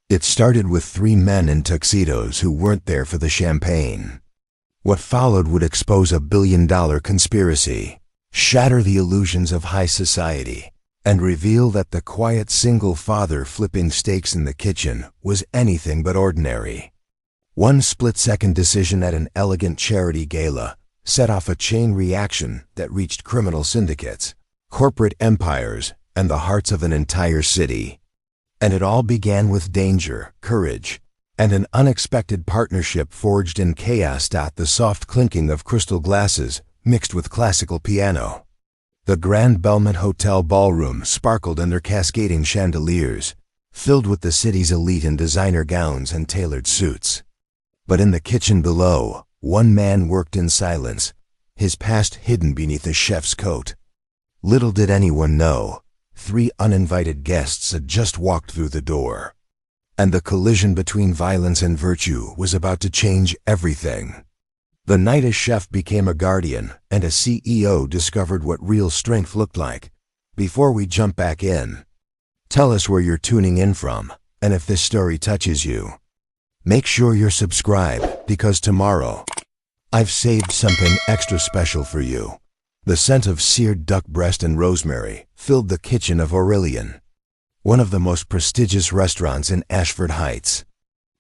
It started with three men in tuxedos who weren't there for the champagne. What followed would expose a billion-dollar conspiracy, shatter the illusions of high society, and reveal that the quiet single father flipping steaks in the kitchen was anything but ordinary. One split-second decision at an elegant charity gala set off a chain reaction that reached criminal syndicates, corporate empires, and the hearts of an entire city. And it all began with danger, courage, and an unexpected partnership forged in chaos. The soft clinking of crystal glasses mixed with classical piano. The Grand Belmont Hotel ballroom sparkled under cascading chandeliers, filled with the city's elite in designer gowns and tailored suits. But in the kitchen below, one man worked in silence, his past hidden beneath a chef's coat. Little did anyone know, three uninvited guests had just walked through the door. And the collision between violence and virtue was about to change everything. The night a chef became a guardian and a CEO discovered what real strength looked like. Before we jump back in, tell us where you're tuning in from, and if this story touches you, make sure you're subscribed, because tomorrow, I've saved something extra special for you. The scent of seared duck breast and rosemary filled the kitchen of Aurelian, one of the most prestigious restaurants in Ashford Heights.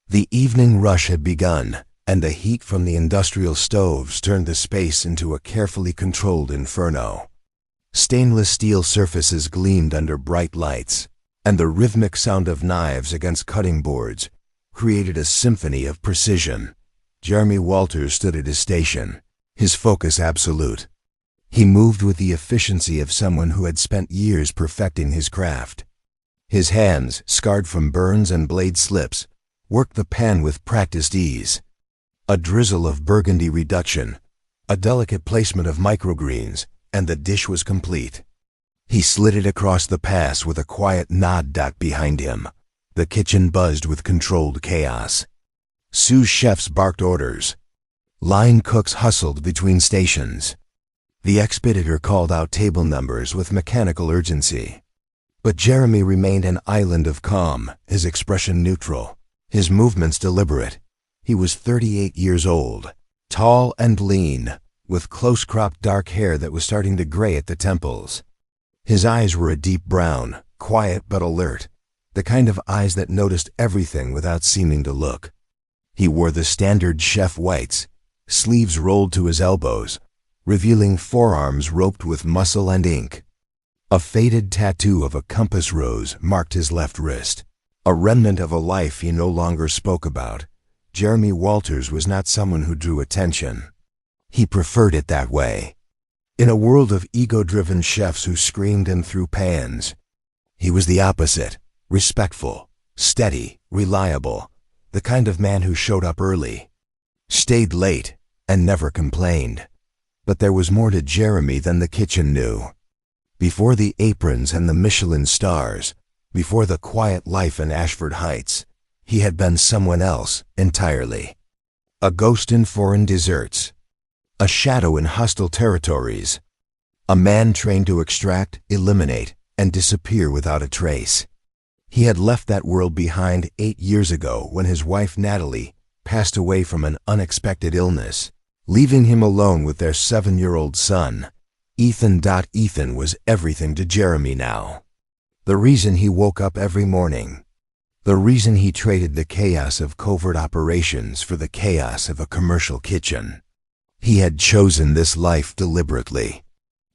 The evening rush had begun, and the heat from the industrial stoves turned the space into a carefully controlled inferno. Stainless steel surfaces gleamed under bright lights, and the rhythmic sound of knives against cutting boards created a symphony of precision. Jeremy Walters stood at his station, his focus absolute. He moved with the efficiency of someone who had spent years perfecting his craft. His hands, scarred from burns and blade slips, worked the pan with practiced ease. A drizzle of burgundy reduction, a delicate placement of microgreens, and the dish was complete. He slid it across the pass with a quiet nod. Behind him, the kitchen buzzed with controlled chaos. Sous chefs barked orders. Line cooks hustled between stations. The expeditor called out table numbers with mechanical urgency. But Jeremy remained an island of calm, his expression neutral, his movements deliberate. He was 38 years old, tall and lean, with close-cropped dark hair that was starting to gray at the temples. His eyes were a deep brown, quiet but alert, the kind of eyes that noticed everything without seeming to look. He wore the standard chef whites, sleeves rolled to his elbows, revealing forearms roped with muscle and ink. A faded tattoo of a compass rose marked his left wrist, a remnant of a life he no longer spoke about. Jeremy Walters was not someone who drew attention. He preferred it that way. In a world of ego-driven chefs who screamed and threw pans, he was the opposite, respectful, steady, reliable, the kind of man who showed up early, stayed late, and never complained. But there was more to Jeremy than the kitchen knew. Before the aprons and the Michelin stars, before the quiet life in Ashford Heights, he had been someone else entirely. A ghost in foreign deserts, a shadow in hostile territories, a man trained to extract, eliminate, and disappear without a trace. He had left that world behind 8 years ago when his wife Natalie passed away from an unexpected illness, leaving him alone with their 7-year-old son, Ethan. Ethan was everything to Jeremy now. The reason he woke up every morning. The reason he traded the chaos of covert operations for the chaos of a commercial kitchen. He had chosen this life deliberately.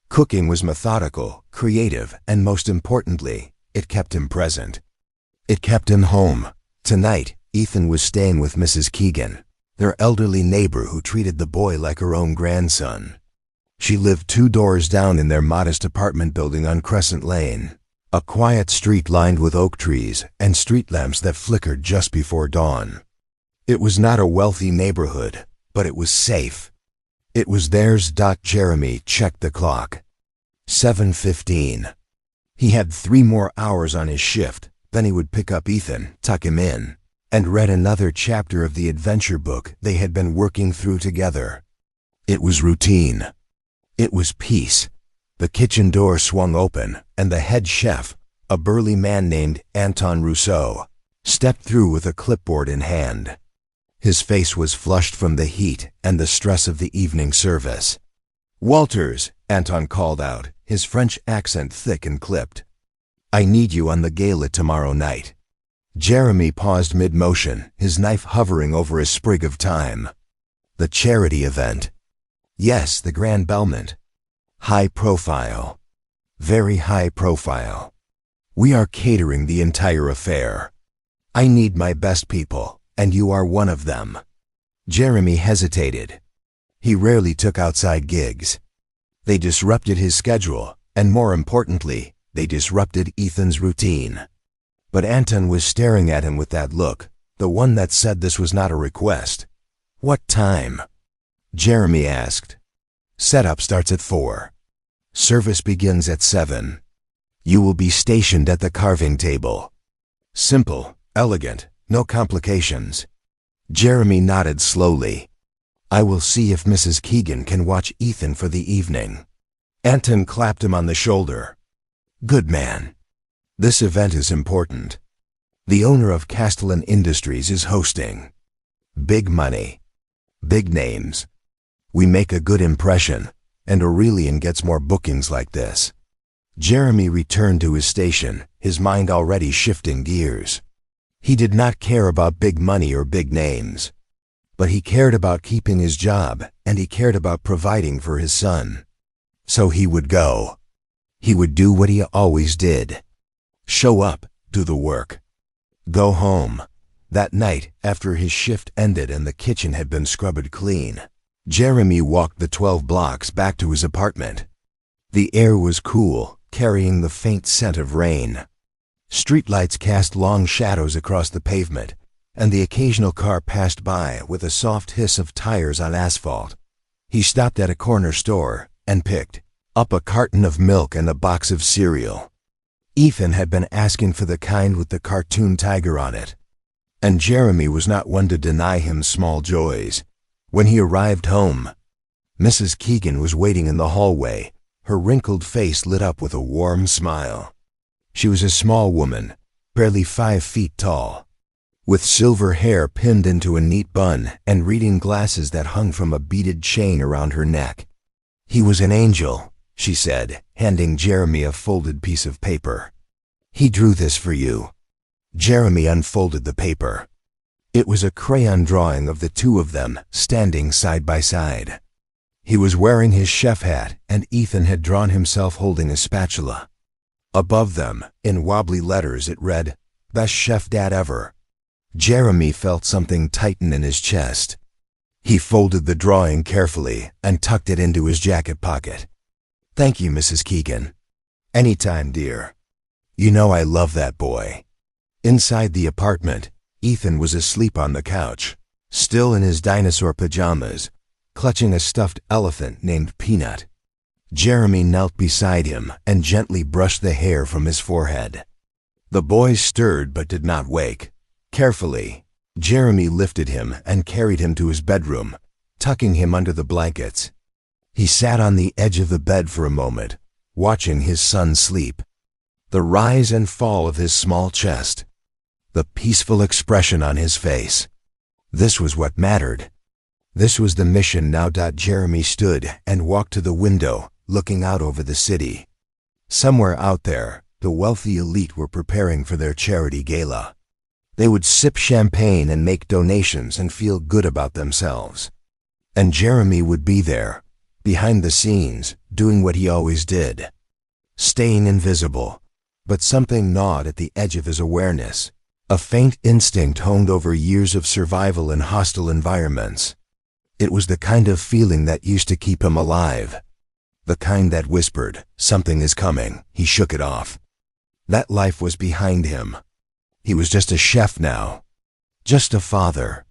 Cooking was methodical, creative, and most importantly, it kept him present. It kept him home. Tonight, Ethan was staying with Mrs. Keegan, their elderly neighbor who treated the boy like her own grandson. She lived 2 doors down in their modest apartment building on Crescent Lane, a quiet street lined with oak trees and street lamps that flickered just before dawn. It was not a wealthy neighborhood, but it was safe. It was theirs. Jeremy checked the clock. 7:15. He had 3 more hours on his shift, then he would pick up Ethan, tuck him in, and read another chapter of the adventure book they had been working through together. It was routine. It was peace. The kitchen door swung open, and the head chef, a burly man named Anton Rousseau, stepped through with a clipboard in hand. His face was flushed from the heat and the stress of the evening service. "Walters," Anton called out, his French accent thick and clipped. "I need you on the gala tomorrow night." Jeremy paused mid-motion, his knife hovering over a sprig of thyme. "The charity event?" "Yes, the Grand Belmont." "High profile." "Very high profile. We are catering the entire affair. I need my best people, and you are one of them." Jeremy hesitated. He rarely took outside gigs. They disrupted his schedule, and more importantly, they disrupted Ethan's routine. But Anton was staring at him with that look, the one that said this was not a request. "What time?" Jeremy asked. "Setup starts at 4. Service begins at 7. You will be stationed at the carving table. Simple, elegant, no complications." Jeremy nodded slowly. "I will see if Mrs. Keegan can watch Ethan for the evening." Anton clapped him on the shoulder. "Good man. This event is important. The owner of Castellan Industries is hosting. Big money. Big names. We make a good impression, and Aurelian gets more bookings like this." Jeremy returned to his station, his mind already shifting gears. He did not care about big money or big names. But he cared about keeping his job, and he cared about providing for his son. So he would go. He would do what he always did. Show up, do the work. Go home. That night, after his shift ended and the kitchen had been scrubbed clean, Jeremy walked the 12 blocks back to his apartment. The air was cool, carrying the faint scent of rain. Streetlights cast long shadows across the pavement, and the occasional car passed by with a soft hiss of tires on asphalt. He stopped at a corner store and picked up a carton of milk and a box of cereal. Ethan had been asking for the kind with the cartoon tiger on it, and Jeremy was not one to deny him small joys. When he arrived home, Mrs. Keegan was waiting in the hallway, her wrinkled face lit up with a warm smile. She was a small woman, barely 5 feet tall, with silver hair pinned into a neat bun and reading glasses that hung from a beaded chain around her neck. "He was an angel," she said, handing Jeremy a folded piece of paper. "He drew this for you." Jeremy unfolded the paper. It was a crayon drawing of the two of them standing side by side. He was wearing his chef hat, and Ethan had drawn himself holding a spatula. Above them, in wobbly letters, it read, "Best chef dad ever." Jeremy felt something tighten in his chest. He folded the drawing carefully and tucked it into his jacket pocket. "Thank you, Mrs. Keegan." "Anytime, dear. You know I love that boy." Inside the apartment, Ethan was asleep on the couch, still in his dinosaur pajamas, clutching a stuffed elephant named Peanut. Jeremy knelt beside him and gently brushed the hair from his forehead. The boy stirred but did not wake. Carefully, Jeremy lifted him and carried him to his bedroom, tucking him under the blankets. He sat on the edge of the bed for a moment, watching his son sleep. The rise and fall of his small chest, the peaceful expression on his face. This was what mattered. This was the mission now. Jeremy stood and walked to the window, looking out over the city. Somewhere out there, the wealthy elite were preparing for their charity gala. They would sip champagne and make donations and feel good about themselves. And Jeremy would be there, behind the scenes, doing what he always did. Staying invisible, but something gnawed at the edge of his awareness. A faint instinct honed over years of survival in hostile environments. It was the kind of feeling that used to keep him alive. The kind that whispered, "Something is coming." He shook it off. That life was behind him. He was just a chef now. Just a father.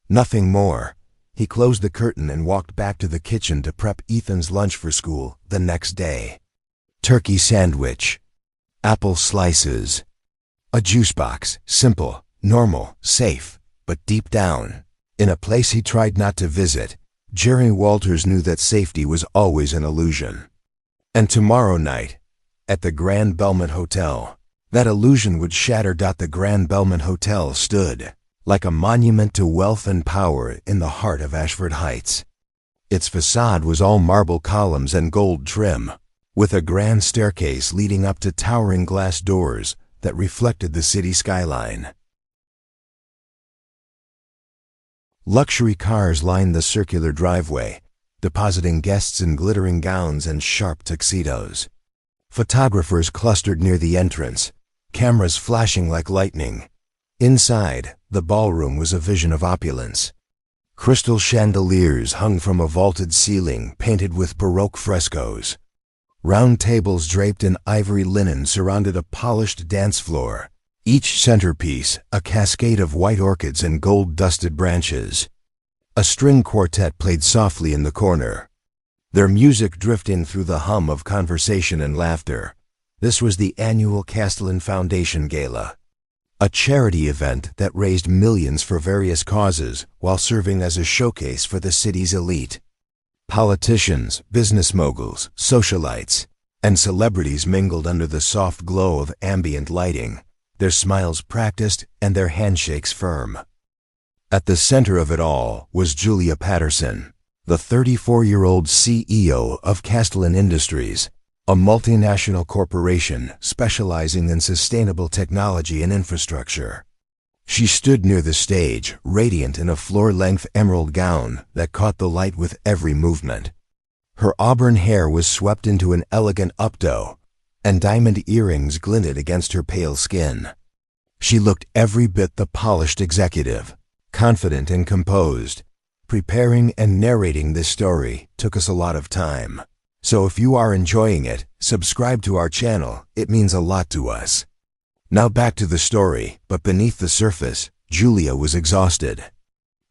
Nothing more. He closed the curtain and walked back to the kitchen to prep Ethan's lunch for school the next day. Turkey sandwich. Apple slices. A juice box, simple, normal, safe, but deep down, in a place he tried not to visit, Jerry Walters knew that safety was always an illusion. And tomorrow night, at the Grand Belmont Hotel, That illusion would shatter. The Grand Belmont Hotel stood like a monument to wealth and power in the heart of Ashford Heights. Its facade was all marble columns and gold trim, with a grand staircase leading up to towering glass doors that reflected the city skyline. Luxury cars lined the circular driveway, depositing guests in glittering gowns and sharp tuxedos. Photographers clustered near the entrance, cameras flashing like lightning. Inside, the ballroom was a vision of opulence. Crystal chandeliers hung from a vaulted ceiling painted with Baroque frescoes. Round tables draped in ivory linen surrounded a polished dance floor, each centerpiece a cascade of white orchids and gold-dusted branches. A string quartet played softly in the corner, their music drifting through the hum of conversation and laughter. This was the annual Castellan Foundation Gala, a charity event that raised millions for various causes while serving as a showcase for the city's elite. Politicians, business moguls, socialites, and celebrities mingled under the soft glow of ambient lighting, their smiles practiced and their handshakes firm. At the center of it all was Julia Patterson, the 34-year-old CEO of Castellan Industries, a multinational corporation specializing in sustainable technology and infrastructure. She stood near the stage, radiant in a floor-length emerald gown that caught the light with every movement. Her auburn hair was swept into an elegant updo, and diamond earrings glinted against her pale skin. She looked every bit the polished executive, confident and composed. Preparing and narrating this story took us a lot of time. So if you are enjoying it, subscribe to our channel. It means a lot to us. Now back to the story, but beneath the surface, Julia was exhausted.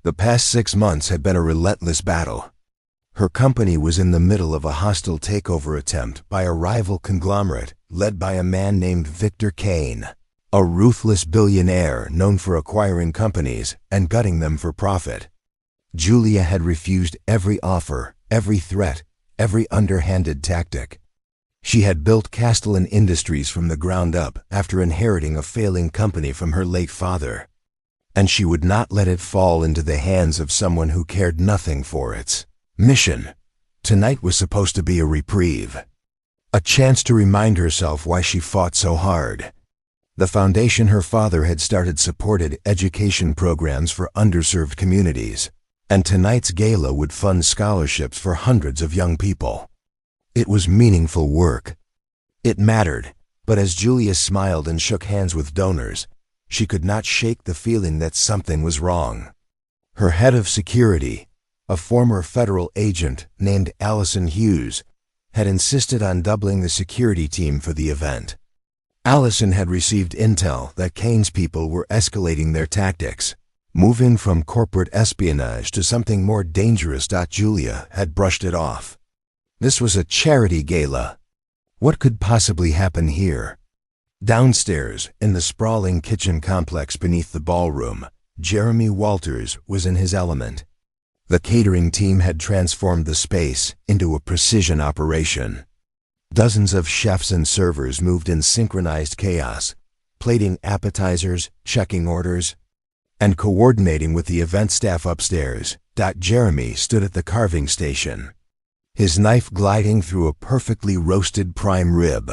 The past 6 months had been a relentless battle. Her company was in the middle of a hostile takeover attempt by a rival conglomerate led by a man named Victor Kane, a ruthless billionaire known for acquiring companies and gutting them for profit. Julia had refused every offer, every threat, every underhanded tactic. She had built Castellan Industries from the ground up after inheriting a failing company from her late father, and she would not let it fall into the hands of someone who cared nothing for its mission. Tonight was supposed to be a reprieve, a chance to remind herself why she fought so hard. The foundation her father had started supported education programs for underserved communities, and tonight's gala would fund scholarships for hundreds of young people. It was meaningful work. It mattered, but as Julia smiled and shook hands with donors, she could not shake the feeling that something was wrong. Her head of security, a former federal agent named Allison Hughes, had insisted on doubling the security team for the event. Allison had received intel that Kane's people were escalating their tactics, moving from corporate espionage to something more dangerous. Julia had brushed it off. This was a charity gala. What could possibly happen here? Downstairs, in the sprawling kitchen complex beneath the ballroom, Jeremy Walters was in his element. The catering team had transformed the space into a precision operation. Dozens of chefs and servers moved in synchronized chaos, plating appetizers, checking orders, and coordinating with the event staff upstairs. Jeremy stood at the carving station, his knife gliding through a perfectly roasted prime rib.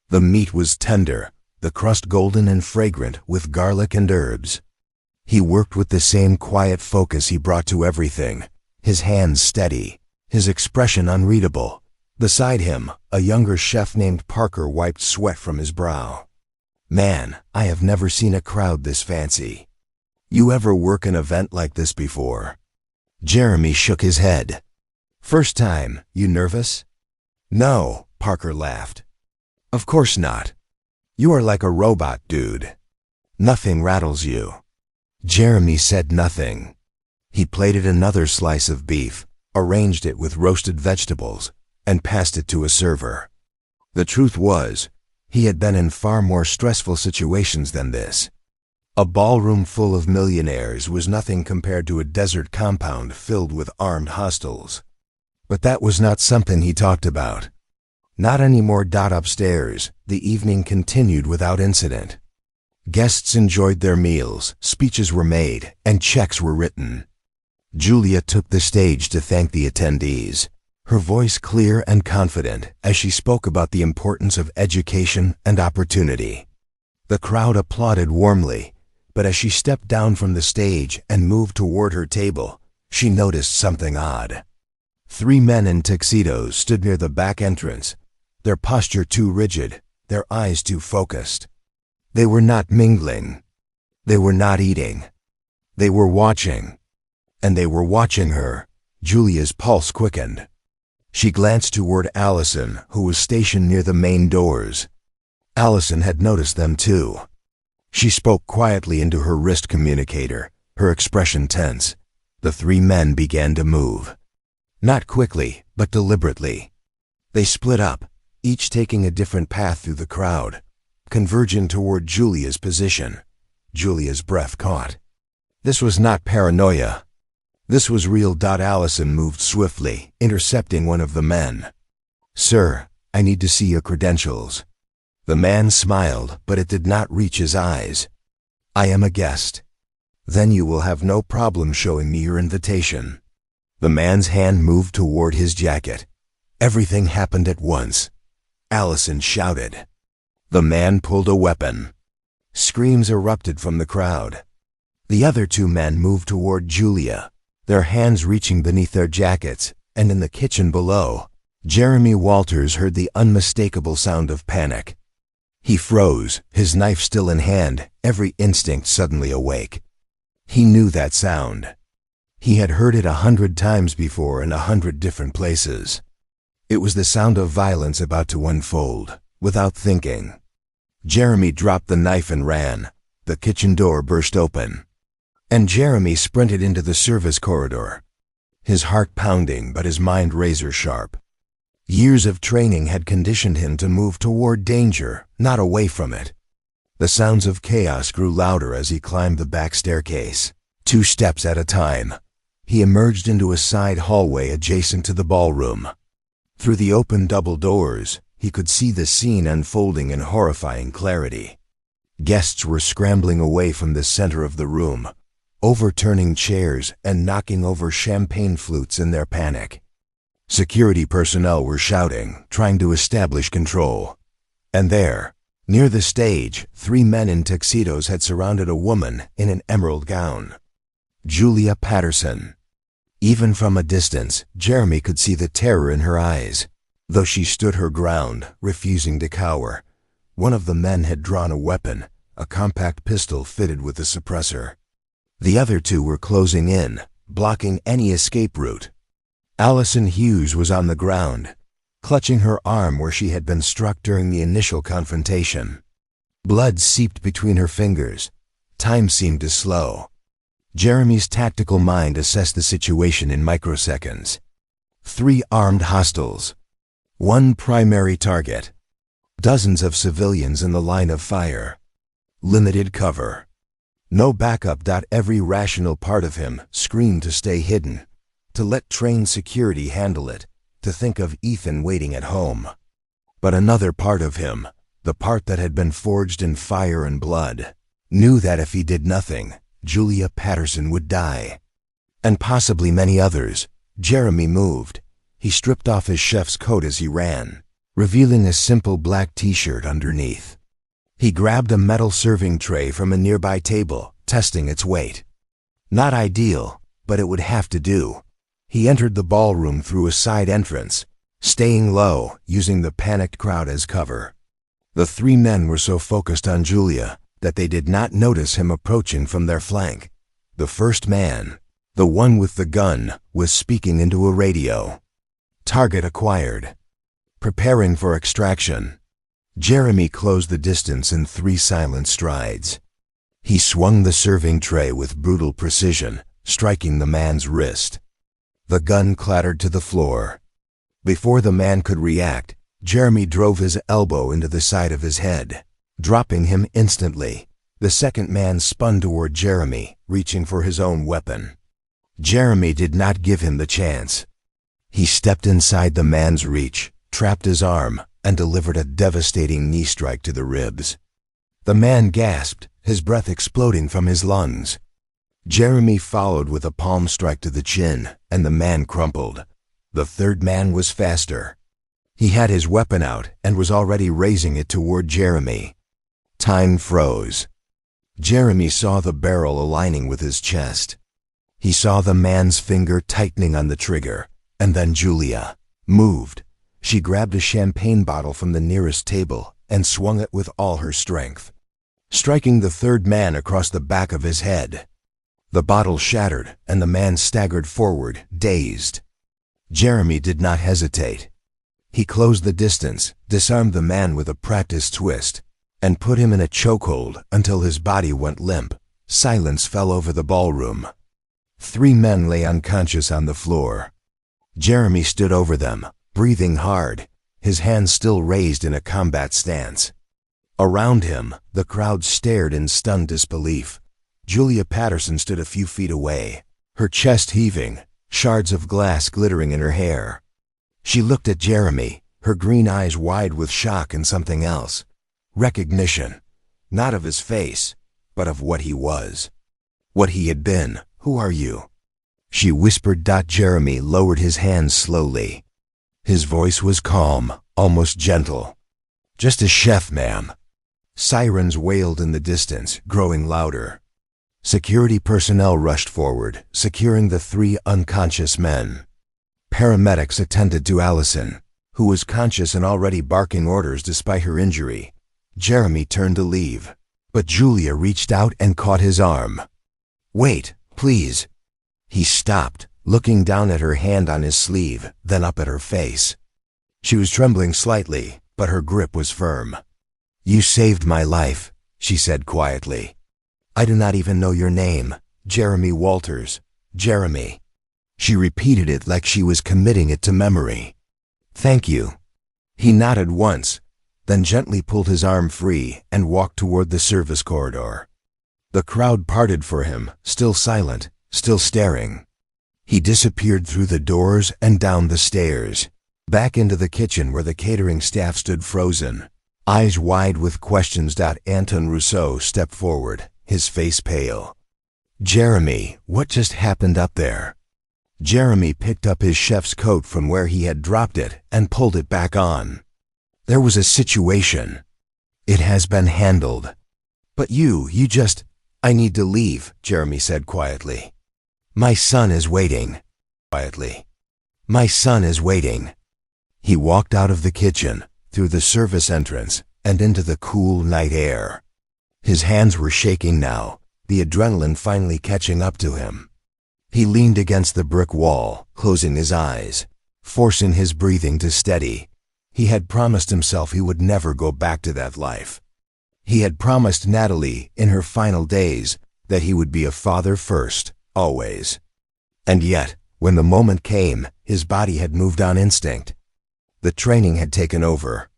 The meat was tender, the crust golden and fragrant with garlic and herbs. He worked with the same quiet focus he brought to everything, his hands steady, his expression unreadable. Beside him, a younger chef named Parker wiped sweat from his brow. "Man, I have never seen a crowd this fancy. You ever work an event like this before?" Jeremy shook his head. "First time, you nervous?" "No," Parker laughed. "Of course not. You are like a robot, dude. Nothing rattles you." Jeremy said nothing. He plated another slice of beef, arranged it with roasted vegetables, and passed it to a server. The truth was, he had been in far more stressful situations than this. A ballroom full of millionaires was nothing compared to a desert compound filled with armed hostiles. But that was not something he talked about. Not anymore. Upstairs, the evening continued without incident. Guests enjoyed their meals, speeches were made, and checks were written. Julia took the stage to thank the attendees, her voice clear and confident as she spoke about the importance of education and opportunity. The crowd applauded warmly, but as she stepped down from the stage and moved toward her table, she noticed something odd. 3 men in tuxedos stood near the back entrance, their posture too rigid, their eyes too focused. They were not mingling. They were not eating. They were watching. And they were watching her. Julia's pulse quickened. She glanced toward Allison, who was stationed near the main doors. Allison had noticed them too. She spoke quietly into her wrist communicator, her expression tense. The 3 men began to move. Not quickly, but deliberately. They split up, each taking a different path through the crowd, converging toward Julia's position. Julia's breath caught. This was not paranoia. This was real. Allison moved swiftly, intercepting one of the men. "Sir, I need to see your credentials." The man smiled, but it did not reach his eyes. "I am a guest." "Then you will have no problem showing me your invitation." The man's hand moved toward his jacket. Everything happened at once. Allison shouted. The man pulled a weapon. Screams erupted from the crowd. The other 2 men moved toward Julia, their hands reaching beneath their jackets, and in the kitchen below, Jeremy Walters heard the unmistakable sound of panic. He froze, his knife still in hand, every instinct suddenly awake. He knew that sound. He had heard it 100 times before in 100 different places. It was the sound of violence about to unfold, without thinking. Jeremy dropped the knife and ran. The kitchen door burst open. And Jeremy sprinted into the service corridor, his heart pounding but his mind razor sharp. Years of training had conditioned him to move toward danger, not away from it. The sounds of chaos grew louder as he climbed the back staircase. 2 steps at a time, he emerged into a side hallway adjacent to the ballroom. Through the open double doors, he could see the scene unfolding in horrifying clarity. Guests were scrambling away from the center of the room, overturning chairs and knocking over champagne flutes in their panic. Security personnel were shouting, trying to establish control. And there, near the stage, 3 men in tuxedos had surrounded a woman in an emerald gown. Julia Patterson. Even from a distance, Jeremy could see the terror in her eyes. Though she stood her ground, refusing to cower, one of the men had drawn a weapon, a compact pistol fitted with a suppressor. The other 2 were closing in, blocking any escape route. Allison Hughes was on the ground, clutching her arm where she had been struck during the initial confrontation. Blood seeped between her fingers. Time seemed to slow. Jeremy's tactical mind assessed the situation in microseconds. 3 armed hostiles. 1 primary target. Dozens of civilians in the line of fire. Limited cover. No backup. Every rational part of him screamed to stay hidden, to let trained security handle it, to think of Ethan waiting at home. But another part of him, the part that had been forged in fire and blood, knew that if he did nothing, Julia Patterson would die. And possibly many others. Jeremy moved. He stripped off his chef's coat as he ran, revealing a simple black t-shirt underneath. He grabbed a metal serving tray from a nearby table, testing its weight. Not ideal, but it would have to do. He entered the ballroom through a side entrance, staying low, using the panicked crowd as cover. The 3 men were so focused on Julia that they did not notice him approaching from their flank. The first man, the one with the gun, was speaking into a radio. Target acquired. Preparing for extraction. Jeremy closed the distance in 3 silent strides. He swung the serving tray with brutal precision, striking the man's wrist. The gun clattered to the floor. Before the man could react, Jeremy drove his elbow into the side of his head, dropping him instantly. The second man spun toward Jeremy, reaching for his own weapon. Jeremy did not give him the chance. He stepped inside the man's reach, trapped his arm, and delivered a devastating knee strike to the ribs. The man gasped, his breath exploding from his lungs. Jeremy followed with a palm strike to the chin, and the man crumpled. The third man was faster. He had his weapon out and was already raising it toward Jeremy. Time froze. Jeremy saw the barrel aligning with his chest. He saw the man's finger tightening on the trigger, and then Julia moved. She grabbed a champagne bottle from the nearest table and swung it with all her strength, striking the third man across the back of his head. The bottle shattered, and the man staggered forward, dazed. Jeremy did not hesitate. He closed the distance, disarmed the man with a practiced twist, and put him in a chokehold until his body went limp. Silence fell over the ballroom. 3 men lay unconscious on the floor. Jeremy stood over them, breathing hard, his hands still raised in a combat stance. Around him, the crowd stared in stunned disbelief. Julia Patterson stood a few feet away, her chest heaving, shards of glass glittering in her hair. She looked at Jeremy, her green eyes wide with shock and something else. Recognition, not of his face, but of what he was. What he had been. "Who are you?" she whispered. Jeremy lowered his hands slowly. His voice was calm, almost gentle. "Just a chef, ma'am." Sirens wailed in the distance, growing louder. Security personnel rushed forward, securing the 3 unconscious men. Paramedics attended to Allison, who was conscious and already barking orders despite her injury. Jeremy turned to leave, but Julia reached out and caught his arm. "Wait, please." He stopped, looking down at her hand on his sleeve, then up at her face. She was trembling slightly, but her grip was firm. "You saved my life," she said quietly. "I do not even know your name. Jeremy Walters. Jeremy." She repeated it like she was committing it to memory. "Thank you." He nodded once, then gently pulled his arm free and walked toward the service corridor. The crowd parted for him, still silent, still staring. He disappeared through the doors and down the stairs, back into the kitchen where the catering staff stood frozen, eyes wide with questions. Anton Rousseau stepped forward, his face pale. "Jeremy, what just happened up there?" Jeremy picked up his chef's coat from where he had dropped it and pulled it back on. "There was a situation. It has been handled. But you just—" "I need to leave," Jeremy said quietly. "My son is waiting." Quietly. "My son is waiting." He walked out of the kitchen, through the service entrance, and into the cool night air. His hands were shaking now, the adrenaline finally catching up to him. He leaned against the brick wall, closing his eyes, forcing his breathing to steady. He had promised himself he would never go back to that life. He had promised Natalie, in her final days, that he would be a father first, always. And yet, when the moment came, his body had moved on instinct. The training had taken over.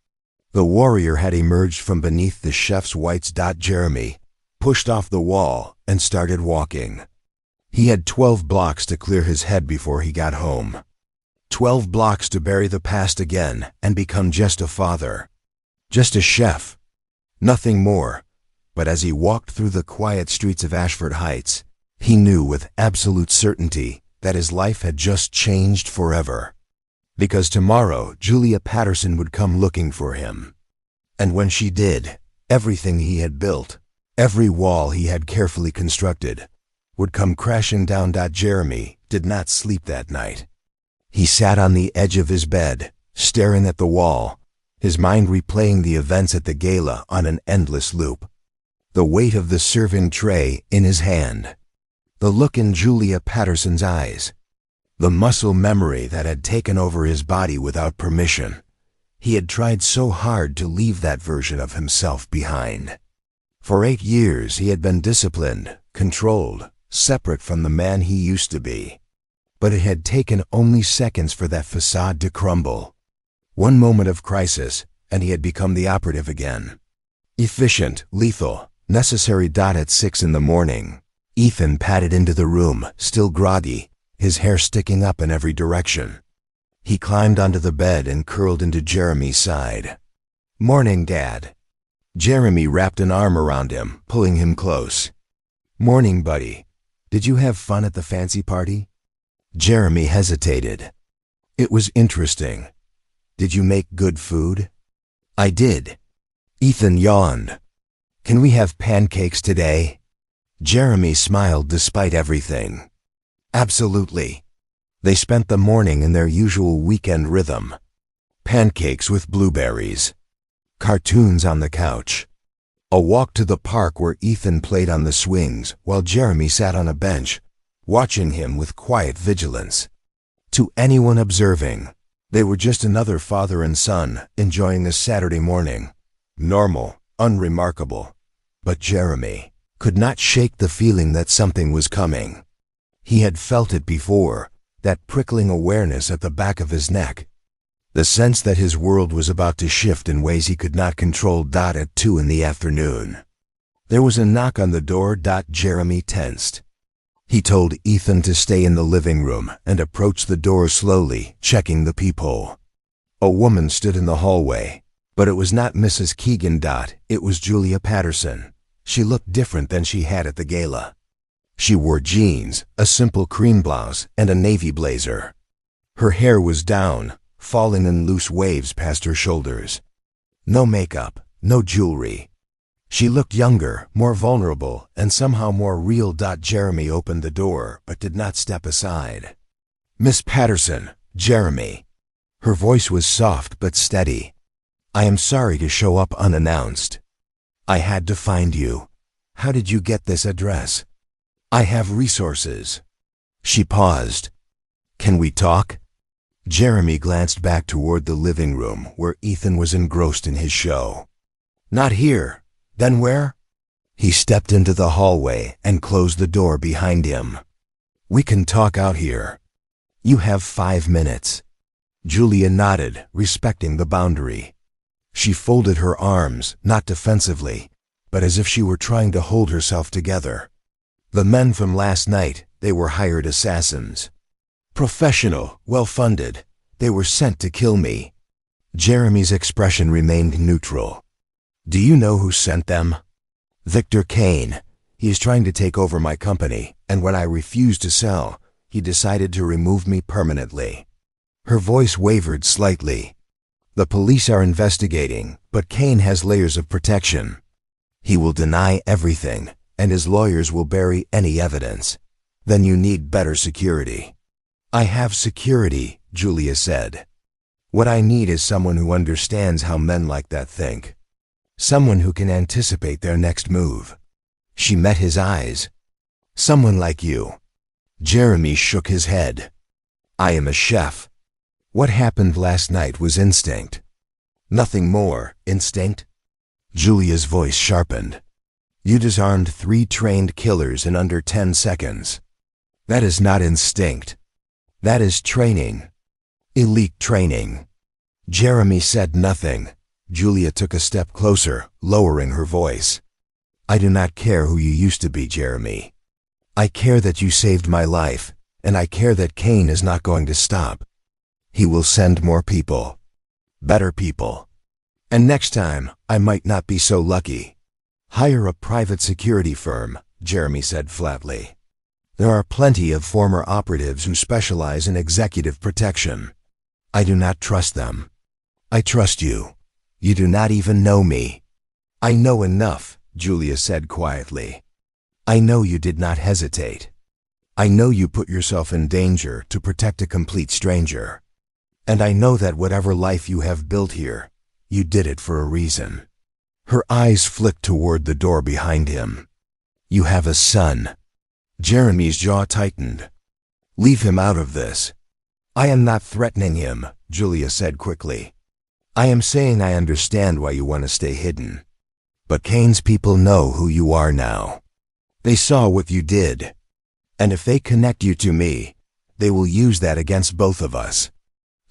The warrior had emerged from beneath the chef's whites. Jeremy pushed off the wall and started walking. He had 12 blocks to clear his head before he got home. 12 blocks to bury the past again and become just a father. Just a chef. Nothing more. But as he walked through the quiet streets of Ashford Heights, he knew with absolute certainty that his life had just changed forever. Because tomorrow Julia Patterson would come looking for him. And when she did, everything he had built, every wall he had carefully constructed, would come crashing down. Jeremy did not sleep that night. He sat on the edge of his bed, staring at the wall, his mind replaying the events at the gala on an endless loop. The weight of the serving tray in his hand, the look in Julia Patterson's eyes, the muscle memory that had taken over his body without permission. He had tried so hard to leave that version of himself behind. For 8 years he had been disciplined, controlled, separate from the man he used to be. But it had taken only seconds for that facade to crumble. One moment of crisis, and he had become the operative again. Efficient, lethal, necessary. At 6 in the morning, Ethan padded into the room, still groggy, his hair sticking up in every direction. He climbed onto the bed and curled into Jeremy's side. "Morning, Dad." Jeremy wrapped an arm around him, pulling him close. "Morning, buddy. Did you have fun at the fancy party?" Jeremy hesitated. "It was interesting. Did you make good food?" "I did." Ethan yawned. "Can we have pancakes today?" Jeremy smiled despite everything. "Absolutely." They spent the morning in their usual weekend rhythm. Pancakes with blueberries. Cartoons on the couch. A walk to the park where Ethan played on the swings while Jeremy sat on a bench, watching him with quiet vigilance. To anyone observing, they were just another father and son enjoying a Saturday morning. Normal, unremarkable. But Jeremy could not shake the feeling that something was coming. He had felt it before, that prickling awareness at the back of his neck. The sense that his world was about to shift in ways he could not control. At 2 in the afternoon. There was a knock on the door. Jeremy tensed. He told Ethan to stay in the living room and approached the door slowly, checking the peephole. A woman stood in the hallway, but it was not Mrs. Keegan. It was Julia Patterson. She looked different than she had at the gala. She wore jeans, a simple cream blouse, and a navy blazer. Her hair was down, falling in loose waves past her shoulders. No makeup, no jewelry. She looked younger, more vulnerable, and somehow more real. Jeremy opened the door, but did not step aside. "Miss Patterson, Jeremy." Her voice was soft but steady. "I am sorry to show up unannounced. I had to find you. How did you get this address?" "I have resources." She paused. "Can we talk?" Jeremy glanced back toward the living room where Ethan was engrossed in his show. "Not here. Then where?" He stepped into the hallway and closed the door behind him. "We can talk out here. You have 5 minutes." Julia nodded, respecting the boundary. She folded her arms, not defensively, but as if she were trying to hold herself together. The men from last night, they were hired assassins. Professional, well-funded. They were sent to kill me. Jeremy's expression remained neutral. "Do you know who sent them?" "Victor Kane. He is trying to take over my company, and when I refused to sell, he decided to remove me permanently." Her voice wavered slightly. "The police are investigating, but Kane has layers of protection. He will deny everything, and his lawyers will bury any evidence. Then you need better security." "I have security," Julia said. "What I need is someone who understands how men like that think. Someone who can anticipate their next move." She met his eyes. "Someone like you." Jeremy shook his head. "I am a chef. What happened last night was instinct." "Nothing more, instinct?" Julia's voice sharpened. "You disarmed 3 trained killers in under 10 seconds. That is not instinct. That is training. Elite training." Jeremy said nothing. Julia took a step closer, lowering her voice. "I do not care who you used to be, Jeremy. I care that you saved my life, and I care that Kane is not going to stop. He will send more people. Better people. And next time, I might not be so lucky." "Hire a private security firm," Jeremy said flatly. "There are plenty of former operatives who specialize in executive protection. I do not trust them. I trust you. You do not even know me." "I know enough," Julia said quietly. "I know you did not hesitate. I know you put yourself in danger to protect a complete stranger. And I know that whatever life you have built here, you did it for a reason." Her eyes flicked toward the door behind him. "You have a son." Jeremy's jaw tightened. "Leave him out of this." "I am not threatening him," Julia said quickly. "I am saying I understand why you want to stay hidden. But Kane's people know who you are now. They saw what you did. And if they connect you to me, they will use that against both of us."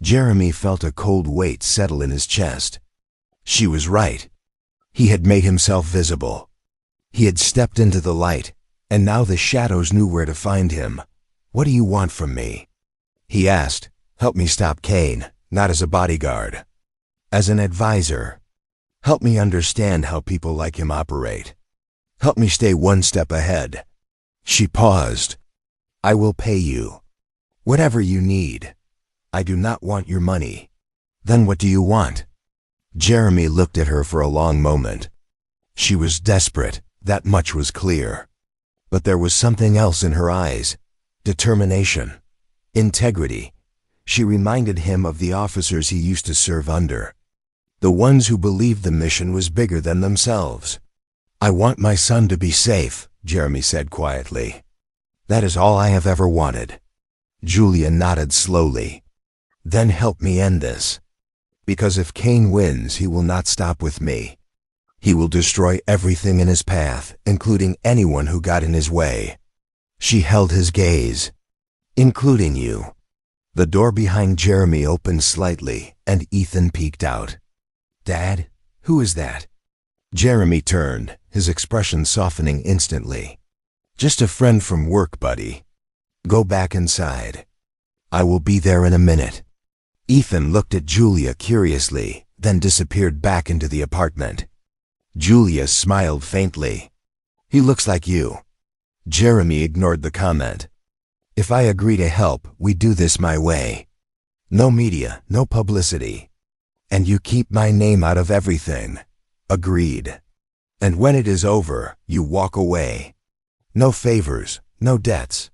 Jeremy felt a cold weight settle in his chest. She was right. He had made himself visible. He had stepped into the light, and now the shadows knew where to find him. "What do you want from me?" he asked, Help me stop Kane, not as a bodyguard. As an advisor. Help me understand how people like him operate. Help me stay one step ahead. She paused. I will pay you. Whatever you need. I do not want your money. Then what do you want? Jeremy looked at her for a long moment. She was desperate, that much was clear. But there was something else in her eyes. Determination. Integrity. She reminded him of the officers he used to serve under. The ones who believed the mission was bigger than themselves. I want my son to be safe, Jeremy said quietly. That is all I have ever wanted. Julia nodded slowly. Then help me end this. Because if Kane wins, he will not stop with me. He will destroy everything in his path, including anyone who got in his way. She held his gaze. Including you. The door behind Jeremy opened slightly, and Ethan peeked out. Dad, who is that? Jeremy turned, his expression softening instantly. Just a friend from work, buddy. Go back inside. I will be there in a minute. Ethan looked at Julia curiously, then disappeared back into the apartment. Julia smiled faintly. He looks like you. Jeremy ignored the comment. If I agree to help, we do this my way. No media, no publicity. And you keep my name out of everything. Agreed. And when it is over, you walk away. No favors, no debts.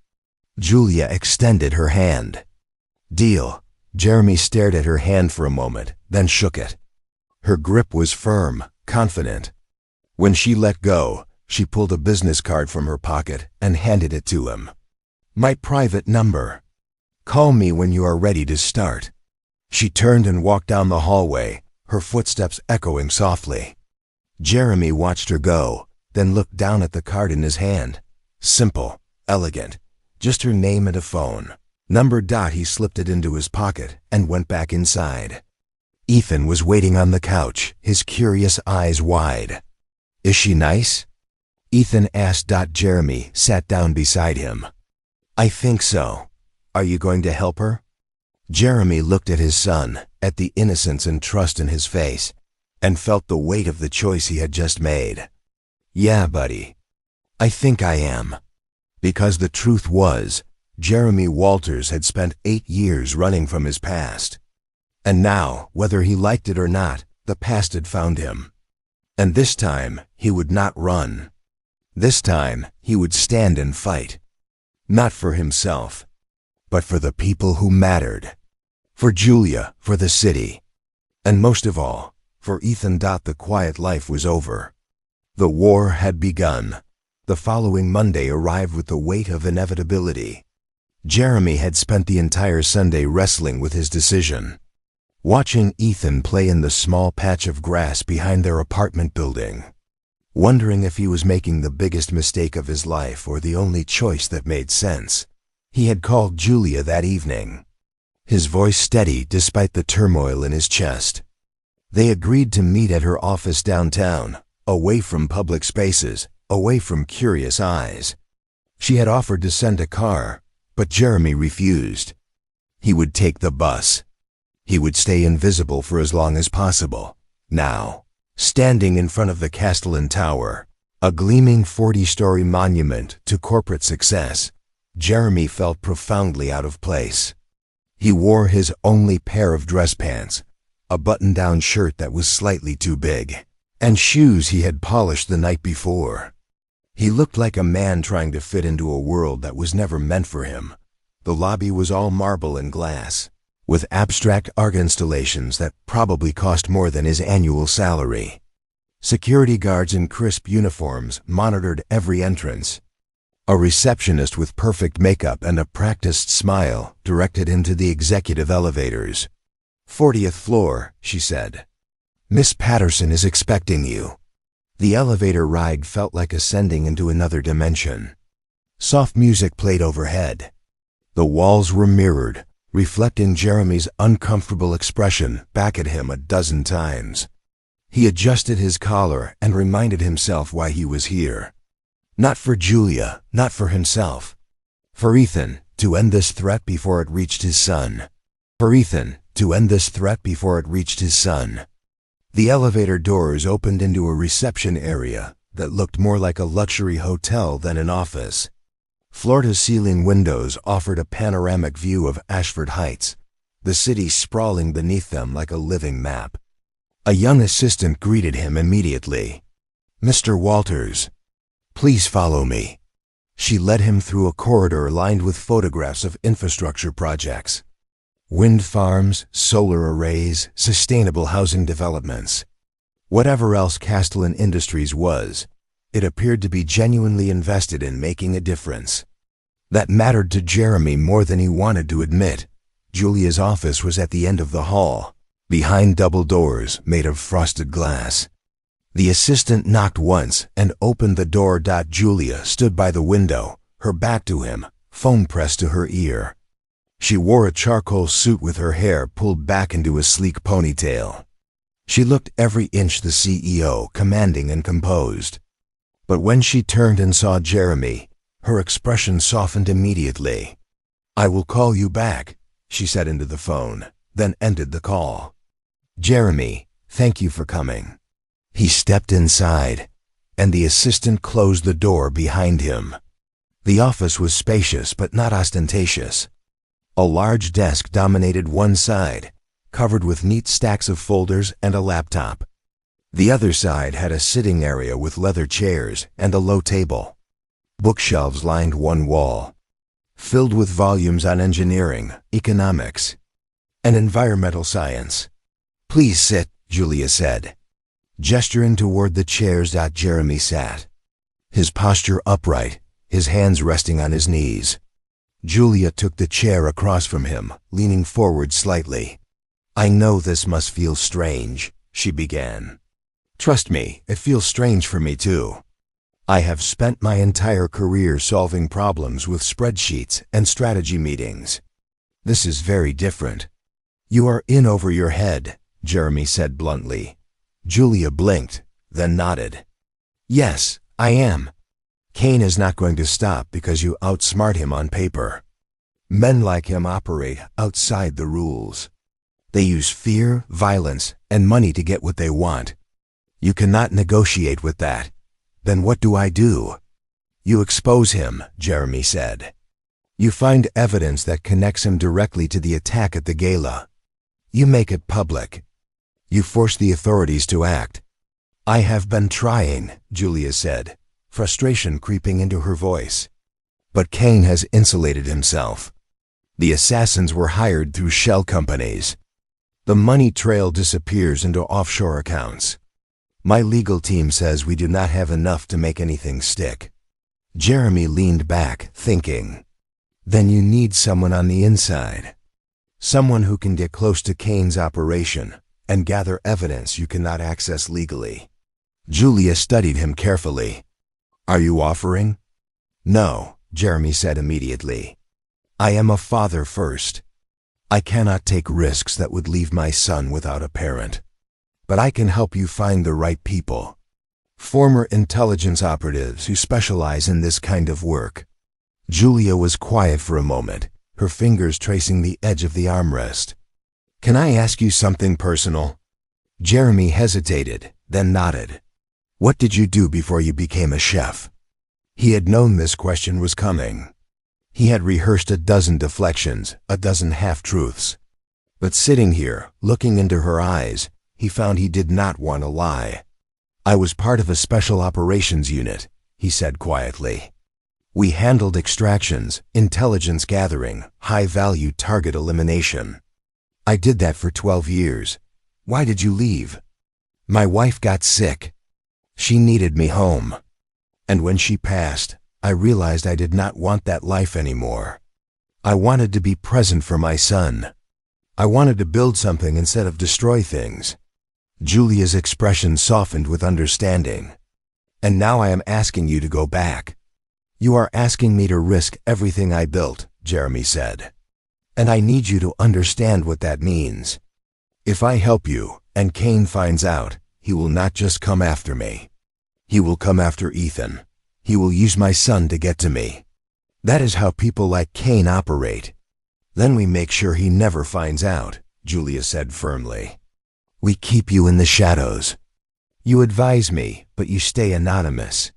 Julia extended her hand. Deal. Jeremy stared at her hand for a moment, then shook it. Her grip was firm, confident. When she let go, she pulled a business card from her pocket and handed it to him. My private number. Call me when you are ready to start. She turned and walked down the hallway, her footsteps echoing softly. Jeremy watched her go, then looked down at the card in his hand. Simple, elegant, just her name and a phone. Number. He slipped it into his pocket and went back inside. Ethan was waiting on the couch, his curious eyes wide. Is she nice? Ethan asked. Jeremy sat down beside him. I think so. Are you going to help her? Jeremy looked at his son, at the innocence and trust in his face, and felt the weight of the choice he had just made. Yeah, buddy. I think I am. Because the truth was, Jeremy Walters had spent 8 years running from his past. And now, whether he liked it or not, the past had found him. And this time, he would not run. This time, he would stand and fight. Not for himself, but for the people who mattered. For Julia, for the city. And most of all, for Ethan. The quiet life was over. The war had begun. The following Monday arrived with the weight of inevitability. Jeremy had spent the entire Sunday wrestling with his decision. Watching Ethan play in the small patch of grass behind their apartment building. Wondering if he was making the biggest mistake of his life or the only choice that made sense. He had called Julia that evening. His voice steady despite the turmoil in his chest. They agreed to meet at her office downtown, away from public spaces, away from curious eyes. She had offered to send a car, but Jeremy refused. He would take the bus. He would stay invisible for as long as possible. Now, standing in front of the Castellan Tower, a gleaming 40-story monument to corporate success, Jeremy felt profoundly out of place. He wore his only pair of dress pants, a button-down shirt that was slightly too big, and shoes he had polished the night before. He looked like a man trying to fit into a world that was never meant for him. The lobby was all marble and glass, with abstract art installations that probably cost more than his annual salary. Security guards in crisp uniforms monitored every entrance. A receptionist with perfect makeup and a practiced smile directed him to the executive elevators. 40th floor, she said. Miss Patterson is expecting you. The elevator ride felt like ascending into another dimension. Soft music played overhead. The walls were mirrored, reflecting Jeremy's uncomfortable expression back at him a dozen times. He adjusted his collar and reminded himself why he was here. Not for Julia, not for himself. For Ethan, to end this threat before it reached his son. for Ethan to end this threat before it reached his son. The elevator doors opened into a reception area that looked more like a luxury hotel than an office. Floor-to-ceiling windows offered a panoramic view of Ashford Heights, the city sprawling beneath them like a living map. A young assistant greeted him immediately. "Mr. Walters, please follow me." She led him through a corridor lined with photographs of infrastructure projects. Wind farms, solar arrays, sustainable housing developments. Whatever else Castellan Industries was, it appeared to be genuinely invested in making a difference. That mattered to Jeremy more than he wanted to admit. Julia's office was at the end of the hall, behind double doors made of frosted glass. The assistant knocked once and opened the door. Julia stood by the window, her back to him, phone pressed to her ear. She wore a charcoal suit with her hair pulled back into a sleek ponytail. She looked every inch the CEO, commanding and composed. But when she turned and saw Jeremy, her expression softened immediately. "I will call you back," she said into the phone, then ended the call. "Jeremy, thank you for coming." He stepped inside, and the assistant closed the door behind him. The office was spacious but not ostentatious. A large desk dominated one side, covered with neat stacks of folders and a laptop. The other side had a sitting area with leather chairs and a low table. Bookshelves lined one wall, filled with volumes on engineering, economics, and environmental science. "Please sit," Julia said, gesturing toward the chairs. Jeremy sat, his posture upright, his hands resting on his knees. Julia took the chair across from him, leaning forward slightly. "I know this must feel strange," she began. "Trust me, it feels strange for me too. I have spent my entire career solving problems with spreadsheets and strategy meetings. This is very different." "You are in over your head," Jeremy said bluntly. Julia blinked, then nodded. "Yes, I am. Kane is not going to stop because you outsmart him on paper. Men like him operate outside the rules. They use fear, violence, and money to get what they want. You cannot negotiate with that. Then what do I do?" "You expose him," Jeremy said. "You find evidence that connects him directly to the attack at the Gala. You make it public. You force the authorities to act." "I have been trying," Julia said, frustration creeping into her voice. "But Kane has insulated himself. The assassins were hired through shell companies. The money trail disappears into offshore accounts. My legal team says we do not have enough to make anything stick." Jeremy leaned back, thinking. "Then you need someone on the inside. Someone who can get close to Kane's operation and gather evidence you cannot access legally." Julia studied him carefully. "Are you offering?" "No," Jeremy said immediately. "I am a father first. I cannot take risks that would leave my son without a parent. But I can help you find the right people. Former intelligence operatives who specialize in this kind of work." Julia was quiet for a moment, her fingers tracing the edge of the armrest. "Can I ask you something personal?" Jeremy hesitated, then nodded. "What did you do before you became a chef?" He had known this question was coming. He had rehearsed a dozen deflections, a dozen half-truths. But sitting here, looking into her eyes, he found he did not want to lie. "I was part of a special operations unit," he said quietly. "We handled extractions, intelligence gathering, high-value target elimination. I did that for 12 years. Why did you leave?" "My wife got sick. She needed me home. And when she passed, I realized I did not want that life anymore. I wanted to be present for my son. I wanted to build something instead of destroy things." Julia's expression softened with understanding. "And now I am asking you to go back." "You are asking me to risk everything I built," Jeremy said. "And I need you to understand what that means. If I help you, and Kane finds out, he will not just come after me. He will come after Ethan. He will use my son to get to me. That is how people like Kane operate. Then we make sure he never finds out, Julia said firmly. We keep you in the shadows. You advise me, but you stay anonymous.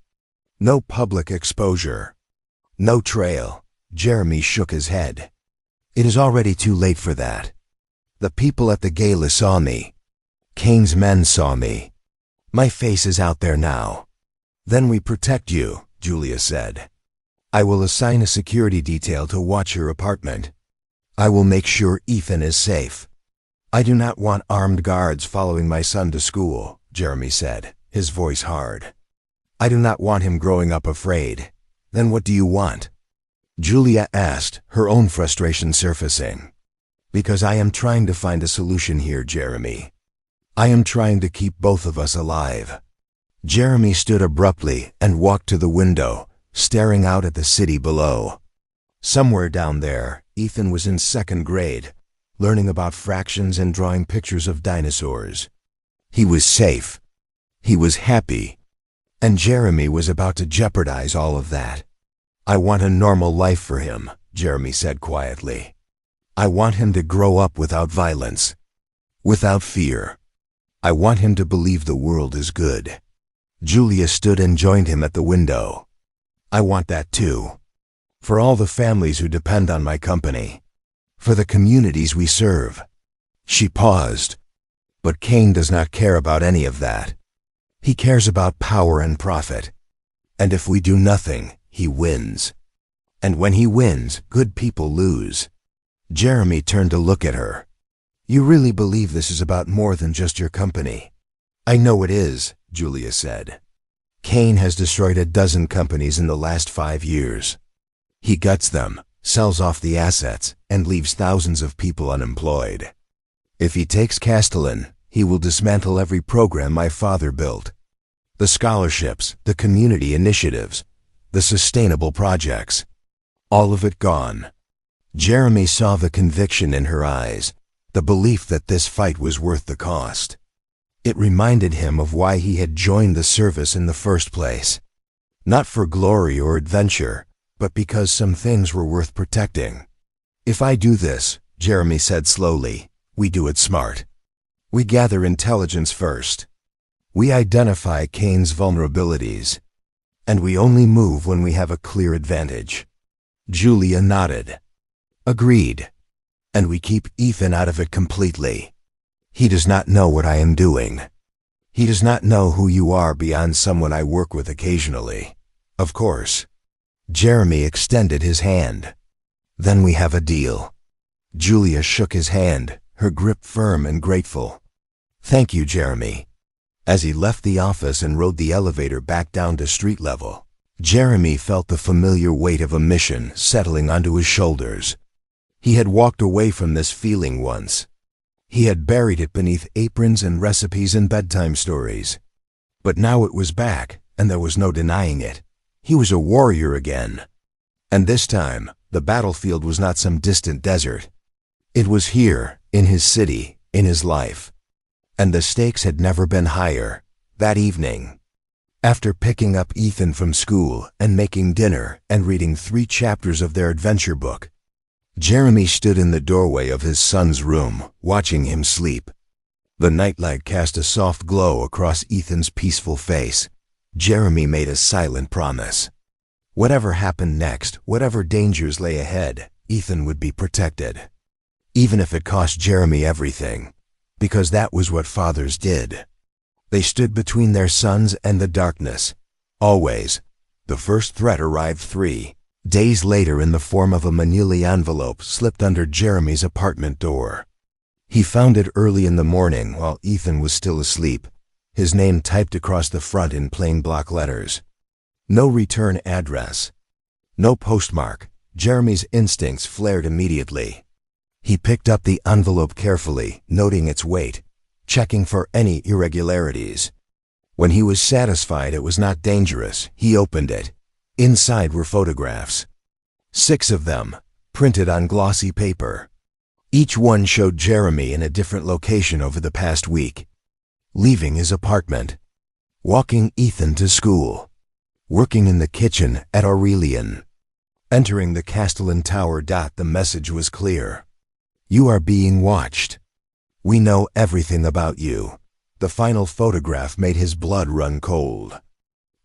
No public exposure. No trail. Jeremy shook his head. It is already too late for that. The people at the gala saw me. Kane's men saw me. My face is out there now. Then we protect you, Julia said. I will assign a security detail to watch your apartment. I will make sure Ethan is safe. I do not want armed guards following my son to school, Jeremy said, his voice hard. I do not want him growing up afraid. Then what do you want? Julia asked, her own frustration surfacing. Because I am trying to find a solution here, Jeremy. I am trying to keep both of us alive. Jeremy stood abruptly and walked to the window, staring out at the city below. Somewhere down there, Ethan was in second grade, learning about fractions and drawing pictures of dinosaurs. He was safe. He was happy. And Jeremy was about to jeopardize all of that. I want a normal life for him, Jeremy said quietly. I want him to grow up without violence, without fear. I want him to believe the world is good. Julia stood and joined him at the window. I want that too. For all the families who depend on my company. For the communities we serve. She paused. But Kane does not care about any of that. He cares about power and profit. And if we do nothing, he wins. And when he wins, good people lose. Jeremy turned to look at her. You really believe this is about more than just your company? I know it is, Julia said. Kane has destroyed a dozen companies in the last 5 years. He guts them, sells off the assets, and leaves thousands of people unemployed. If he takes Castellan, he will dismantle every program my father built. The scholarships, the community initiatives, the sustainable projects. All of it gone. Jeremy saw the conviction in her eyes, the belief that this fight was worth the cost. It reminded him of why he had joined the service in the first place. Not for glory or adventure, but because some things were worth protecting. If I do this, Jeremy said slowly, we do it smart. We gather intelligence first. We identify Kane's vulnerabilities. And we only move when we have a clear advantage. Julia nodded. Agreed. And we keep Ethan out of it completely. He does not know what I am doing. He does not know who you are beyond someone I work with occasionally. Of course. Jeremy extended his hand. Then we have a deal. Julia shook his hand, her grip firm and grateful. Thank you, Jeremy. As he left the office and rode the elevator back down to street level, Jeremy felt the familiar weight of a mission settling onto his shoulders. He had walked away from this feeling once. He had buried it beneath aprons and recipes and bedtime stories. But now it was back, and there was no denying it. He was a warrior again. And this time, the battlefield was not some distant desert. It was here, in his city, in his life. And the stakes had never been higher. That evening, after picking up Ethan from school and making dinner and reading 3 chapters of their adventure book, Jeremy stood in the doorway of his son's room, watching him sleep. The nightlight cast a soft glow across Ethan's peaceful face. Jeremy made a silent promise. Whatever happened next, whatever dangers lay ahead, Ethan would be protected. Even if it cost Jeremy everything. Because that was what fathers did. They stood between their sons and the darkness. Always. The first threat arrived 3 days later in the form of a manila envelope slipped under Jeremy's apartment door. He found it early in the morning while Ethan was still asleep, his name typed across the front in plain block letters. No return address. No postmark. Jeremy's instincts flared immediately. He picked up the envelope carefully, noting its weight, checking for any irregularities. When he was satisfied it was not dangerous, he opened it. Inside were photographs. 6 of them, printed on glossy paper. Each one showed Jeremy in a different location over the past week. Leaving his apartment. Walking Ethan to school. Working in the kitchen at Aurelian. Entering the Castellan Tower. The message was clear. You are being watched. We know everything about you. The final photograph made his blood run cold.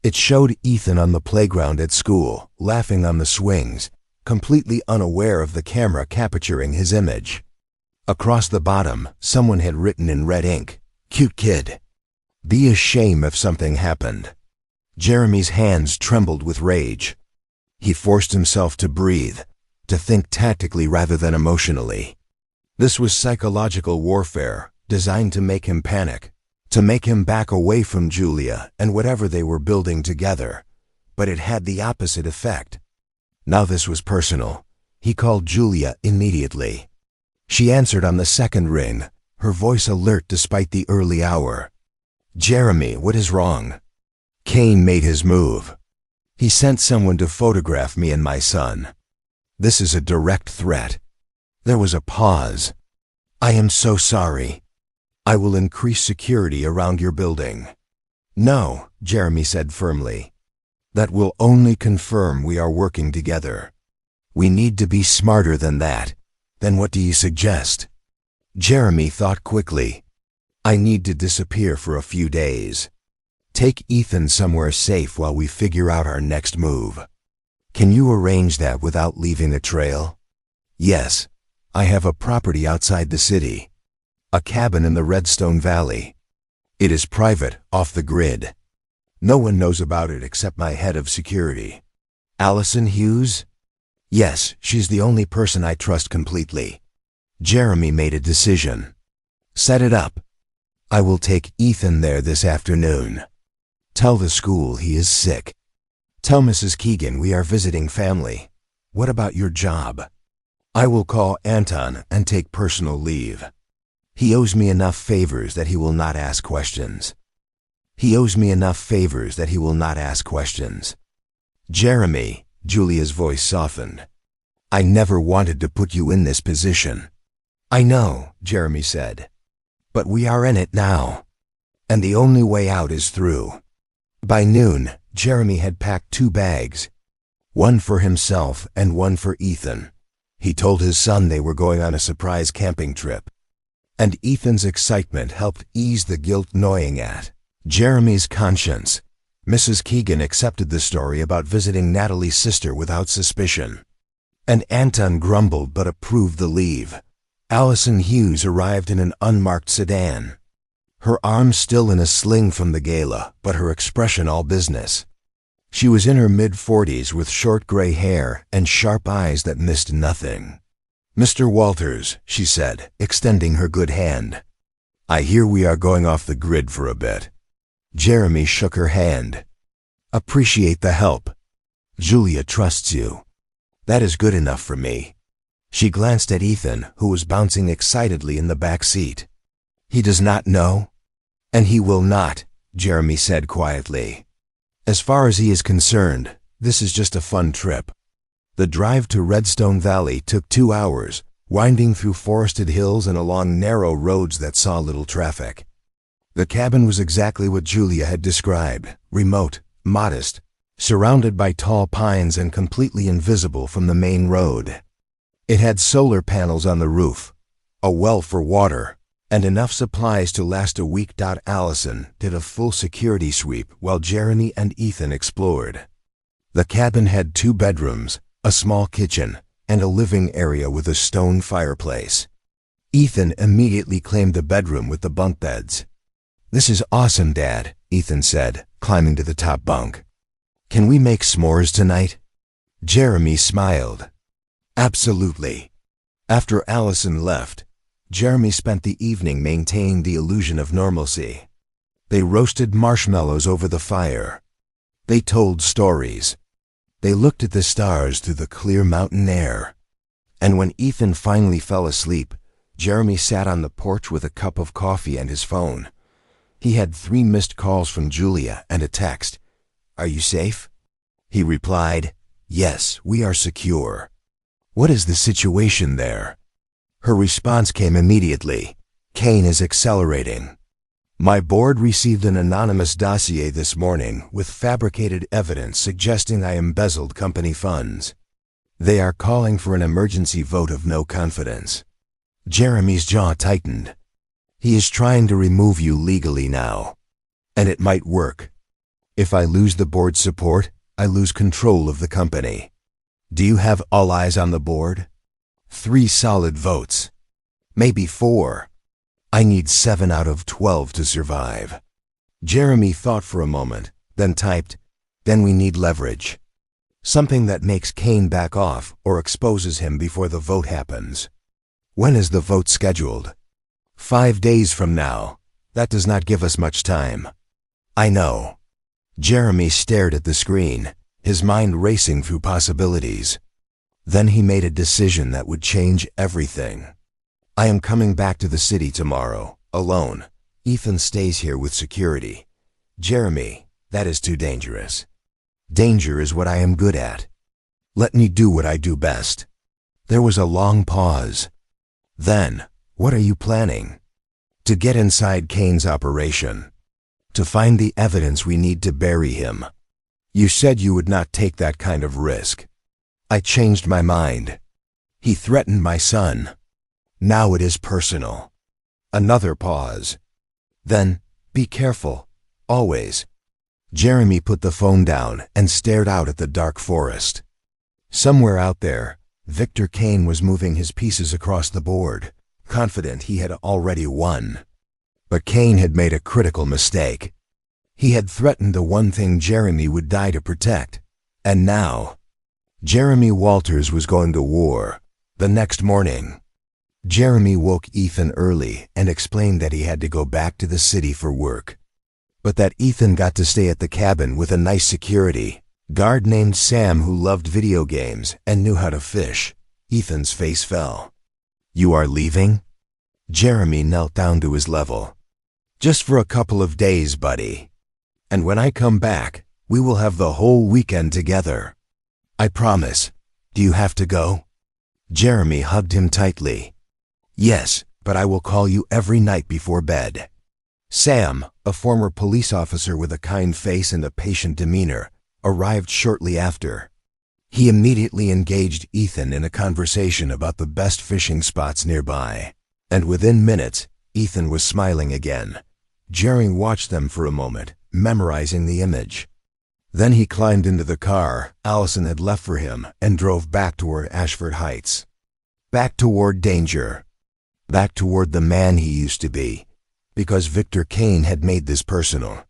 It showed Ethan on the playground at school, laughing on the swings, completely unaware of the camera capturing his image. Across the bottom, someone had written in red ink, "Cute kid. Be a shame if something happened." Jeremy's hands trembled with rage. He forced himself to breathe, to think tactically rather than emotionally. This was psychological warfare, designed to make him panic, to make him back away from Julia and whatever they were building together. But it had the opposite effect. Now this was personal. He called Julia immediately. She answered on the second ring, her voice alert despite the early hour. "Jeremy, what is wrong?" Cain made his move. He sent someone to photograph me and my son. This is a direct threat. There was a pause. "I am so sorry. I will increase security around your building." "No," Jeremy said firmly. "That will only confirm we are working together. We need to be smarter than that. Then what do you suggest?" Jeremy thought quickly. "I need to disappear for a few days. Take Ethan somewhere safe while we figure out our next move. Can you arrange that without leaving a trail?" "Yes. I have a property outside the city. A cabin in the Redstone Valley. It is private, off the grid. No one knows about it except my head of security." "Allison Hughes?" "Yes, she's the only person I trust completely." Jeremy made a decision. "Set it up. I will take Ethan there this afternoon. Tell the school he is sick. Tell Mrs. Keegan we are visiting family. What about your job?" "I will call Anton and take personal leave. He owes me enough favors that he will not ask questions. "Jeremy," Julia's voice softened. "I never wanted to put you in this position." "I know," Jeremy said. "But we are in it now. And the only way out is through." By noon, Jeremy had packed 2 bags. One for himself and one for Ethan. He told his son they were going on a surprise camping trip. And Ethan's excitement helped ease the guilt gnawing at Jeremy's conscience. Mrs. Keegan accepted the story about visiting Natalie's sister without suspicion. And Anton grumbled but approved the leave. Allison Hughes arrived in an unmarked sedan. Her arm still in a sling from the gala, but her expression all business. She was in her mid-40s with short gray hair and sharp eyes that missed nothing. "Mr. Walters," she said, extending her good hand. "I hear we are going off the grid for a bit." Jeremy shook her hand. "Appreciate the help. Julia trusts you. That is good enough for me." She glanced at Ethan, who was bouncing excitedly in the back seat. "He does not know?" "And he will not," Jeremy said quietly. "As far as he is concerned, this is just a fun trip." The drive to Redstone Valley took 2 hours, winding through forested hills and along narrow roads that saw little traffic. The cabin was exactly what Julia had described, remote, modest, surrounded by tall pines and completely invisible from the main road. It had solar panels on the roof, a well for water, and enough supplies to last a week. Allison did a full security sweep while Jeremy and Ethan explored. The cabin had 2 bedrooms, a small kitchen, and a living area with a stone fireplace. Ethan immediately claimed the bedroom with the bunk beds. "This is awesome, Dad," Ethan said, climbing to the top bunk. "Can we make s'mores tonight?" Jeremy smiled. "Absolutely." After Allison left, Jeremy spent the evening maintaining the illusion of normalcy. They roasted marshmallows over the fire. They told stories. They looked at the stars through the clear mountain air. And when Ethan finally fell asleep, Jeremy sat on the porch with a cup of coffee and his phone. He had 3 missed calls from Julia and a text. "Are you safe?" He replied, "Yes, we are secure." "What is the situation there?" Her response came immediately. "Cain is accelerating. My board received an anonymous dossier this morning with fabricated evidence suggesting I embezzled company funds. They are calling for an emergency vote of no confidence. Jeremy's jaw tightened. He is trying to remove you legally now. And it might work. If I lose the board's support, I lose control of the company. Do you have all eyes on the board? 3 solid votes. Maybe 4. I need 7 out of 12 to survive. Jeremy thought for a moment, then typed, then we need leverage. Something that makes Kane back off or exposes him before the vote happens. When is the vote scheduled? 5 days from now. That does not give us much time. I know. Jeremy stared at the screen, his mind racing through possibilities. Then he made a decision that would change everything. I am coming back to the city tomorrow, alone. Ethan stays here with security. Jeremy, that is too dangerous. Danger is what I am good at. Let me do what I do best. There was a long pause. Then, what are you planning? To get inside Kane's operation. To find the evidence we need to bury him. You said you would not take that kind of risk. I changed my mind. He threatened my son. Now it is personal. Another pause. Then, be careful. Always. Jeremy put the phone down and stared out at the dark forest. Somewhere out there, Victor Kane was moving his pieces across the board, confident he had already won. But Kane had made a critical mistake. He had threatened the one thing Jeremy would die to protect. And now, Jeremy Walters was going to war. The next morning, Jeremy woke Ethan early and explained that he had to go back to the city for work. But that Ethan got to stay at the cabin with a nice security guard named Sam who loved video games and knew how to fish. Ethan's face fell. You are leaving? Jeremy knelt down to his level. Just for a couple of days, buddy. And when I come back, we will have the whole weekend together. I promise. Do you have to go? Jeremy hugged him tightly. Yes, but I will call you every night before bed. Sam, a former police officer with a kind face and a patient demeanor, arrived shortly after. He immediately engaged Ethan in a conversation about the best fishing spots nearby. And within minutes, Ethan was smiling again. Jerry watched them for a moment, memorizing the image. Then he climbed into the car Allison had left for him and drove back toward Ashford Heights. Back toward danger. Back toward the man he used to be, because Victor Kane had made this personal.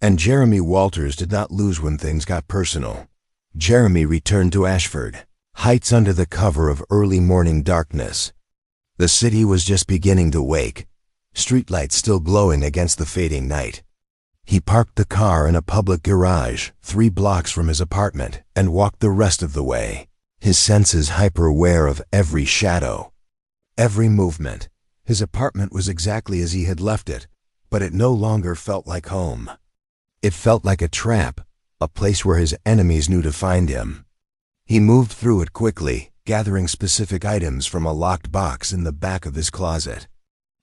And Jeremy Walters did not lose when things got personal. Jeremy returned to Ashford Heights under the cover of early morning darkness. The city was just beginning to wake, streetlights still glowing against the fading night. He parked the car in a public garage 3 blocks from his apartment and walked the rest of the way, his senses hyper-aware of every shadow, every movement. His apartment was exactly as he had left it, but it no longer felt like home. It felt like a trap, a place where his enemies knew to find him. He moved through it quickly, gathering specific items from a locked box in the back of his closet.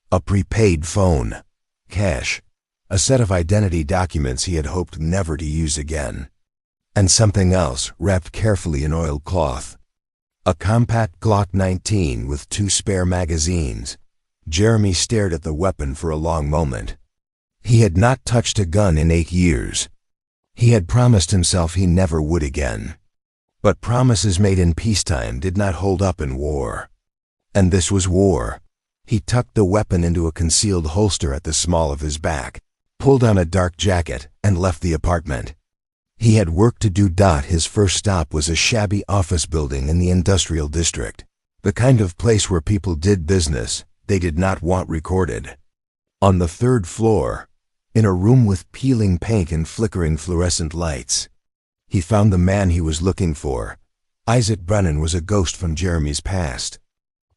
A prepaid phone, cash, a set of identity documents he had hoped never to use again, and something else wrapped carefully in oilcloth. A compact Glock 19 with 2 spare magazines. Jeremy stared at the weapon for a long moment. He had not touched a gun in 8 years. He had promised himself he never would again. But promises made in peacetime did not hold up in war. And this was war. He tucked the weapon into a concealed holster at the small of his back, pulled on a dark jacket, and left the apartment. He had work to do. His first stop was a shabby office building in the industrial district, the kind of place where people did business they did not want recorded. On the 3rd floor, in a room with peeling paint and flickering fluorescent lights, he found the man he was looking for. Isaac Brennan was a ghost from Jeremy's past,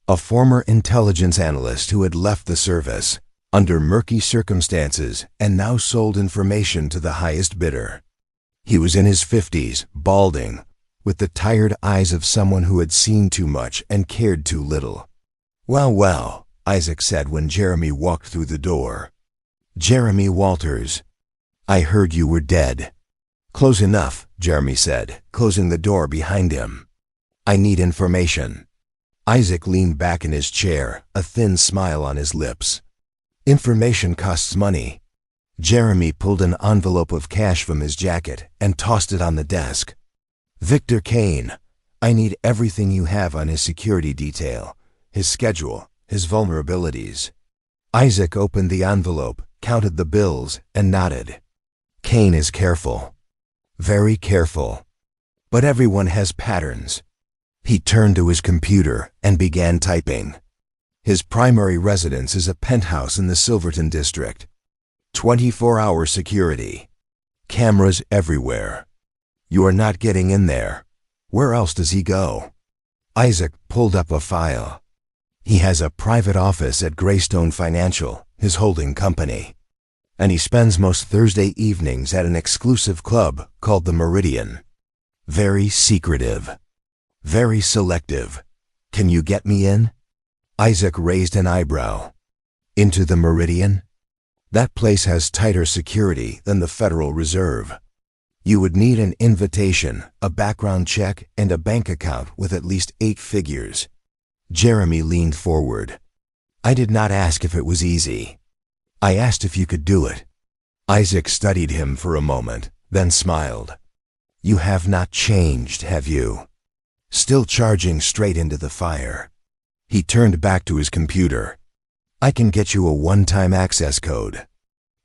a former intelligence analyst who had left the service under murky circumstances and now sold information to the highest bidder. He was in his 50s, balding, with the tired eyes of someone who had seen too much and cared too little. Well, well, Isaac said when Jeremy walked through the door. Jeremy Walters. I heard you were dead. Close enough, Jeremy said, closing the door behind him. I need information. Isaac leaned back in his chair, a thin smile on his lips. Information costs money. Jeremy pulled an envelope of cash from his jacket and tossed it on the desk. Victor Kane, I need everything you have on his security detail, his schedule, his vulnerabilities. Isaac opened the envelope, counted the bills, and nodded. Kane is careful. Very careful. But everyone has patterns. He turned to his computer and began typing. His primary residence is a penthouse in the Silverton district. 24-hour security. Cameras everywhere. You are not getting in there. Where else does he go? Isaac pulled up a file. He has a private office at Greystone Financial, his holding company. And he spends most Thursday evenings at an exclusive club called the Meridian. Very secretive. Very selective. Can you get me in? Isaac raised an eyebrow. Into the Meridian? That place has tighter security than the Federal Reserve. You would need an invitation, a background check, and a bank account with at least 8 figures. Jeremy leaned forward. I did not ask if it was easy. I asked if you could do it. Isaac studied him for a moment, then smiled. You have not changed, have you? Still charging straight into the fire. He turned back to his computer. I can get you a one-time access code.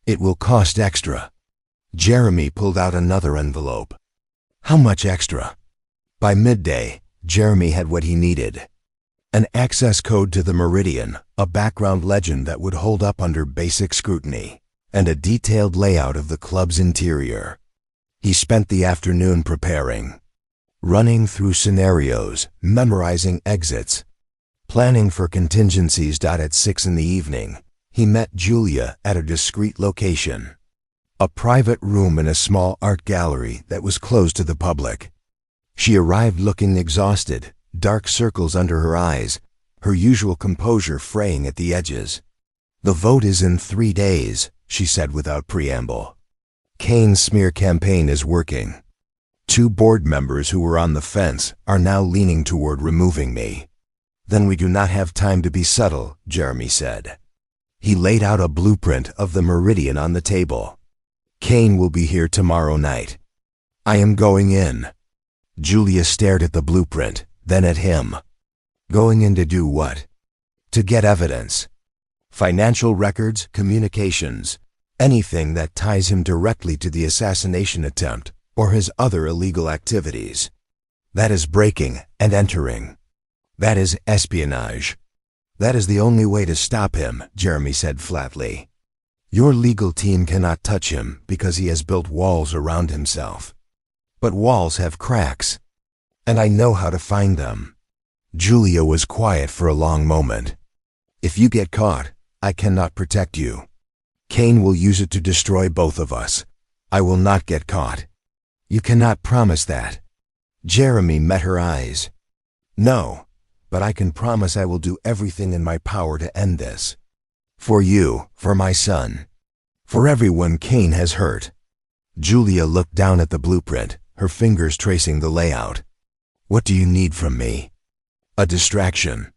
It will cost extra. Jeremy pulled out another envelope. How much extra? By midday, Jeremy had what he needed. An access code to the Meridian, a background legend that would hold up under basic scrutiny, and a detailed layout of the club's interior. He spent the afternoon preparing. Running through scenarios, memorizing exits, planning for contingencies. At 6 in the evening, he met Julia at a discreet location. A private room in a small art gallery that was closed to the public. She arrived looking exhausted, dark circles under her eyes, her usual composure fraying at the edges. The vote is in 3 days, she said without preamble. Kane's smear campaign is working. 2 board members who were on the fence are now leaning toward removing me. Then we do not have time to be subtle, Jeremy said. He laid out a blueprint of the Meridian on the table. Kane will be here tomorrow night. I am going in. Julia stared at the blueprint, then at him. Going in to do what? To get evidence. Financial records, communications, anything that ties him directly to the assassination attempt or his other illegal activities. That is breaking and entering. That is espionage. That is the only way to stop him, Jeremy said flatly. Your legal team cannot touch him because he has built walls around himself. But walls have cracks, and I know how to find them. Julia was quiet for a long moment. If you get caught, I cannot protect you. Kane will use it to destroy both of us. I will not get caught. You cannot promise that. Jeremy met her eyes. No, but I can promise I will do everything in my power to end this. For you, for my son, for everyone Kane has hurt. Julia looked down at the blueprint, her fingers tracing the layout. What do you need from me? A distraction.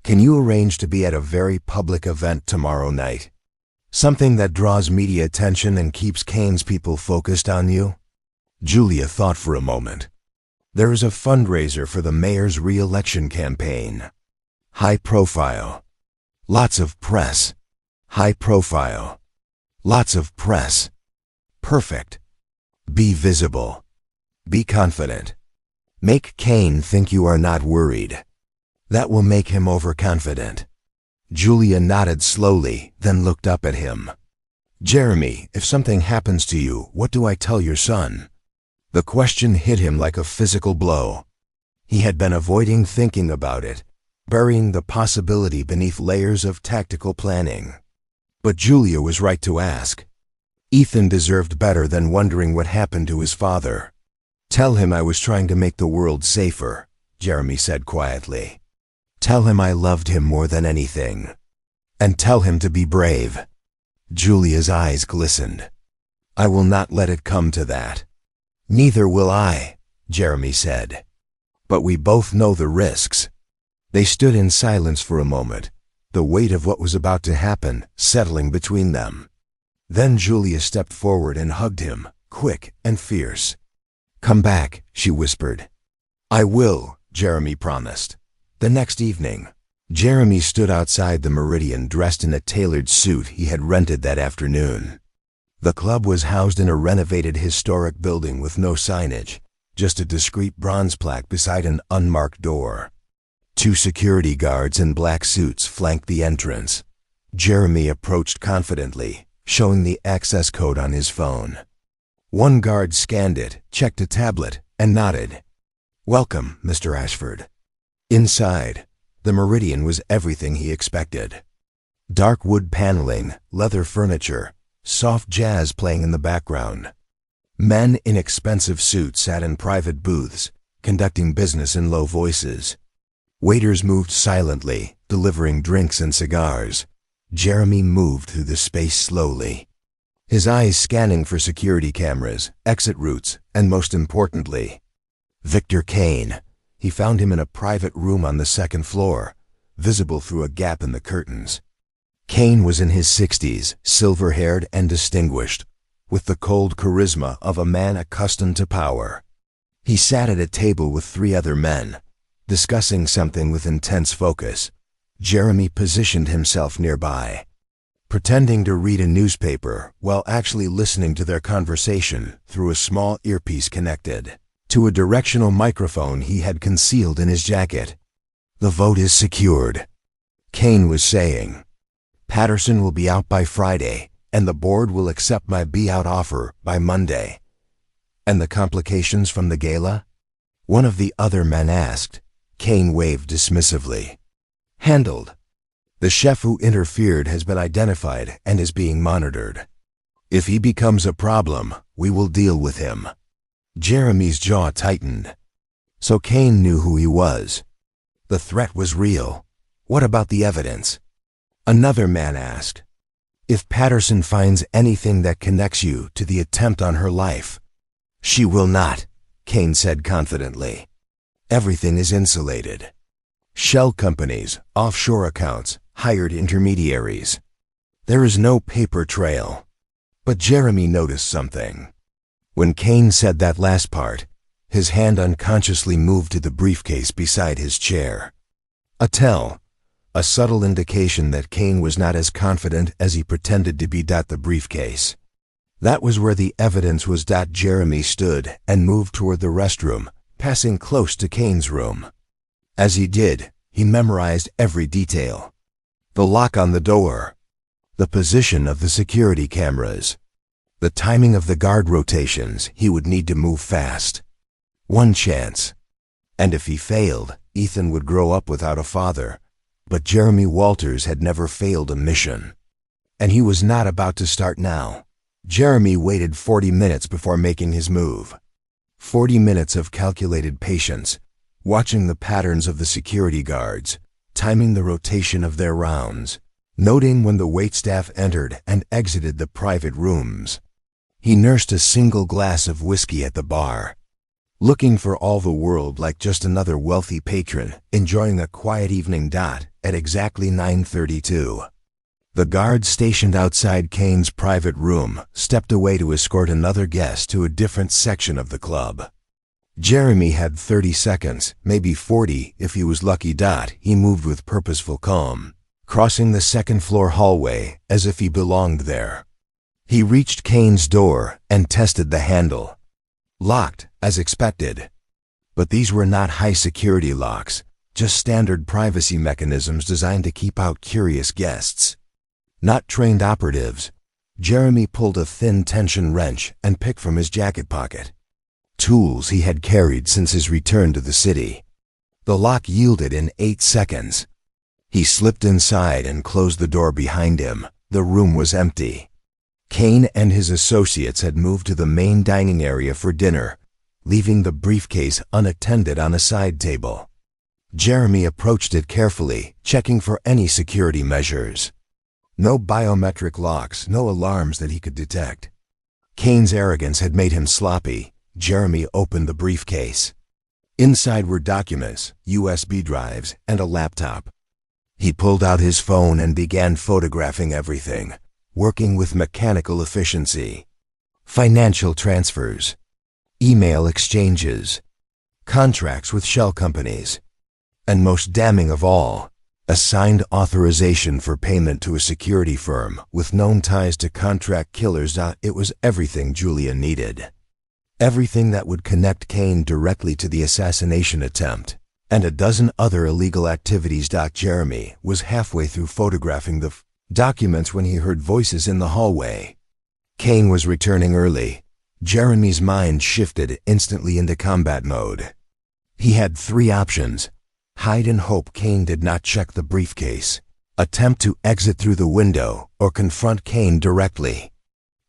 Can you arrange to be at a very public event tomorrow night? Something that draws media attention and keeps Kane's people focused on you? Julia thought for a moment. There is a fundraiser for the mayor's re-election campaign. High profile. Lots of press. High profile. Lots of press. Perfect. Be visible. Be confident. Make Kane think you are not worried. That will make him overconfident. Julia nodded slowly, then looked up at him. Jeremy, if something happens to you, what do I tell your son? The question hit him like a physical blow. He had been avoiding thinking about it, burying the possibility beneath layers of tactical planning. But Julia was right to ask. Ethan deserved better than wondering what happened to his father. Tell him I was trying to make the world safer, Jeremy said quietly. Tell him I loved him more than anything. And tell him to be brave. Julia's eyes glistened. I will not let it come to that. Neither will I, Jeremy said. But we both know the risks." They stood in silence for a moment, the weight of what was about to happen settling between them. Then Julia stepped forward and hugged him, quick and fierce. "Come back," she whispered. "I will," Jeremy promised. The next evening, Jeremy stood outside the Meridian dressed in a tailored suit he had rented that afternoon. The club was housed in a renovated historic building with no signage, just a discreet bronze plaque beside an unmarked door. 2 security guards in black suits flanked the entrance. Jeremy approached confidently, showing the access code on his phone. One guard scanned it, checked a tablet, and nodded. "Welcome, Mr. Ashford." Inside, the Meridian was everything he expected. Dark wood paneling, leather furniture, soft jazz playing in the background. Men in expensive suits sat in private booths, conducting business in low voices. Waiters moved silently, delivering drinks and cigars. Jeremy moved through the space slowly, his eyes scanning for security cameras, exit routes, and most importantly, Victor Kane. He found him in a private room on the 2nd floor, visible through a gap in the curtains. Kane was in his 60s, silver-haired and distinguished, with the cold charisma of a man accustomed to power. He sat at a table with 3 other men, discussing something with intense focus. Jeremy positioned himself nearby, pretending to read a newspaper while actually listening to their conversation through a small earpiece connected to a directional microphone he had concealed in his jacket. "The vote is secured," Kane was saying. "Patterson will be out by Friday, and the board will accept my be-out offer by Monday." "And the complications from the gala?" one of the other men asked. Kane waved dismissively. "Handled. The chef who interfered has been identified and is being monitored. If he becomes a problem, we will deal with him." Jeremy's jaw tightened. So Kane knew who he was. The threat was real. What about the evidence? Another man asked. "If Patterson finds anything that connects you to the attempt on her life." "She will not," Kane said confidently. "Everything is insulated. Shell companies, offshore accounts, hired intermediaries. There is no paper trail." But Jeremy noticed something. When Kane said that last part, his hand unconsciously moved to the briefcase beside his chair. A tell, a subtle indication that Kane was not as confident as he pretended to be. The briefcase. That was where the evidence was. Jeremy stood and moved toward the restroom, passing close to Kane's room. As he did, he memorized every detail. The lock on the door, the position of the security cameras, the timing of the guard rotations. He would need to move fast. One chance. And if he failed, Ethan would grow up without a father. But Jeremy Walters had never failed a mission. And he was not about to start now. Jeremy waited 40 minutes before making his move. 40 minutes of calculated patience, watching the patterns of the security guards, timing the rotation of their rounds, noting when the waitstaff entered and exited the private rooms. He nursed a single glass of whiskey at the bar, looking for all the world like just another wealthy patron enjoying a quiet evening. At exactly 9:32, the guards stationed outside Kane's private room stepped away to escort another guest to a different section of the club. Jeremy had 30 seconds, maybe 40 if he was lucky. He moved with purposeful calm, crossing the 2nd-floor hallway as if he belonged there. He reached Kane's door and tested the handle. Locked, as expected. But these were not high-security locks, just standard privacy mechanisms designed to keep out curious guests. Not trained operatives. Jeremy pulled a thin tension wrench and picked from his jacket pocket. Tools he had carried since his return to the city. The lock yielded in 8 seconds. He slipped inside and closed the door behind him. The room was empty. Kane and his associates had moved to the main dining area for dinner, leaving the briefcase unattended on a side table. Jeremy approached it carefully, checking for any security measures. No biometric locks, no alarms that he could detect. Kane's arrogance had made him sloppy. Jeremy opened the briefcase. Inside were documents, USB drives, and a laptop. He pulled out his phone and began photographing everything, working with mechanical efficiency. Financial transfers, email exchanges, contracts with shell companies, and most damning of all, a signed authorization for payment to a security firm with known ties to contract killers. It was everything Julia needed. Everything that would connect Kane directly to the assassination attempt, and a dozen other illegal activities. Jeremy was halfway through photographing the documents when he heard voices in the hallway. Kane was returning early. Jeremy's mind shifted instantly into combat mode. He had three options: hide and hope Kane did not check the briefcase, attempt to exit through the window, or confront Kane directly.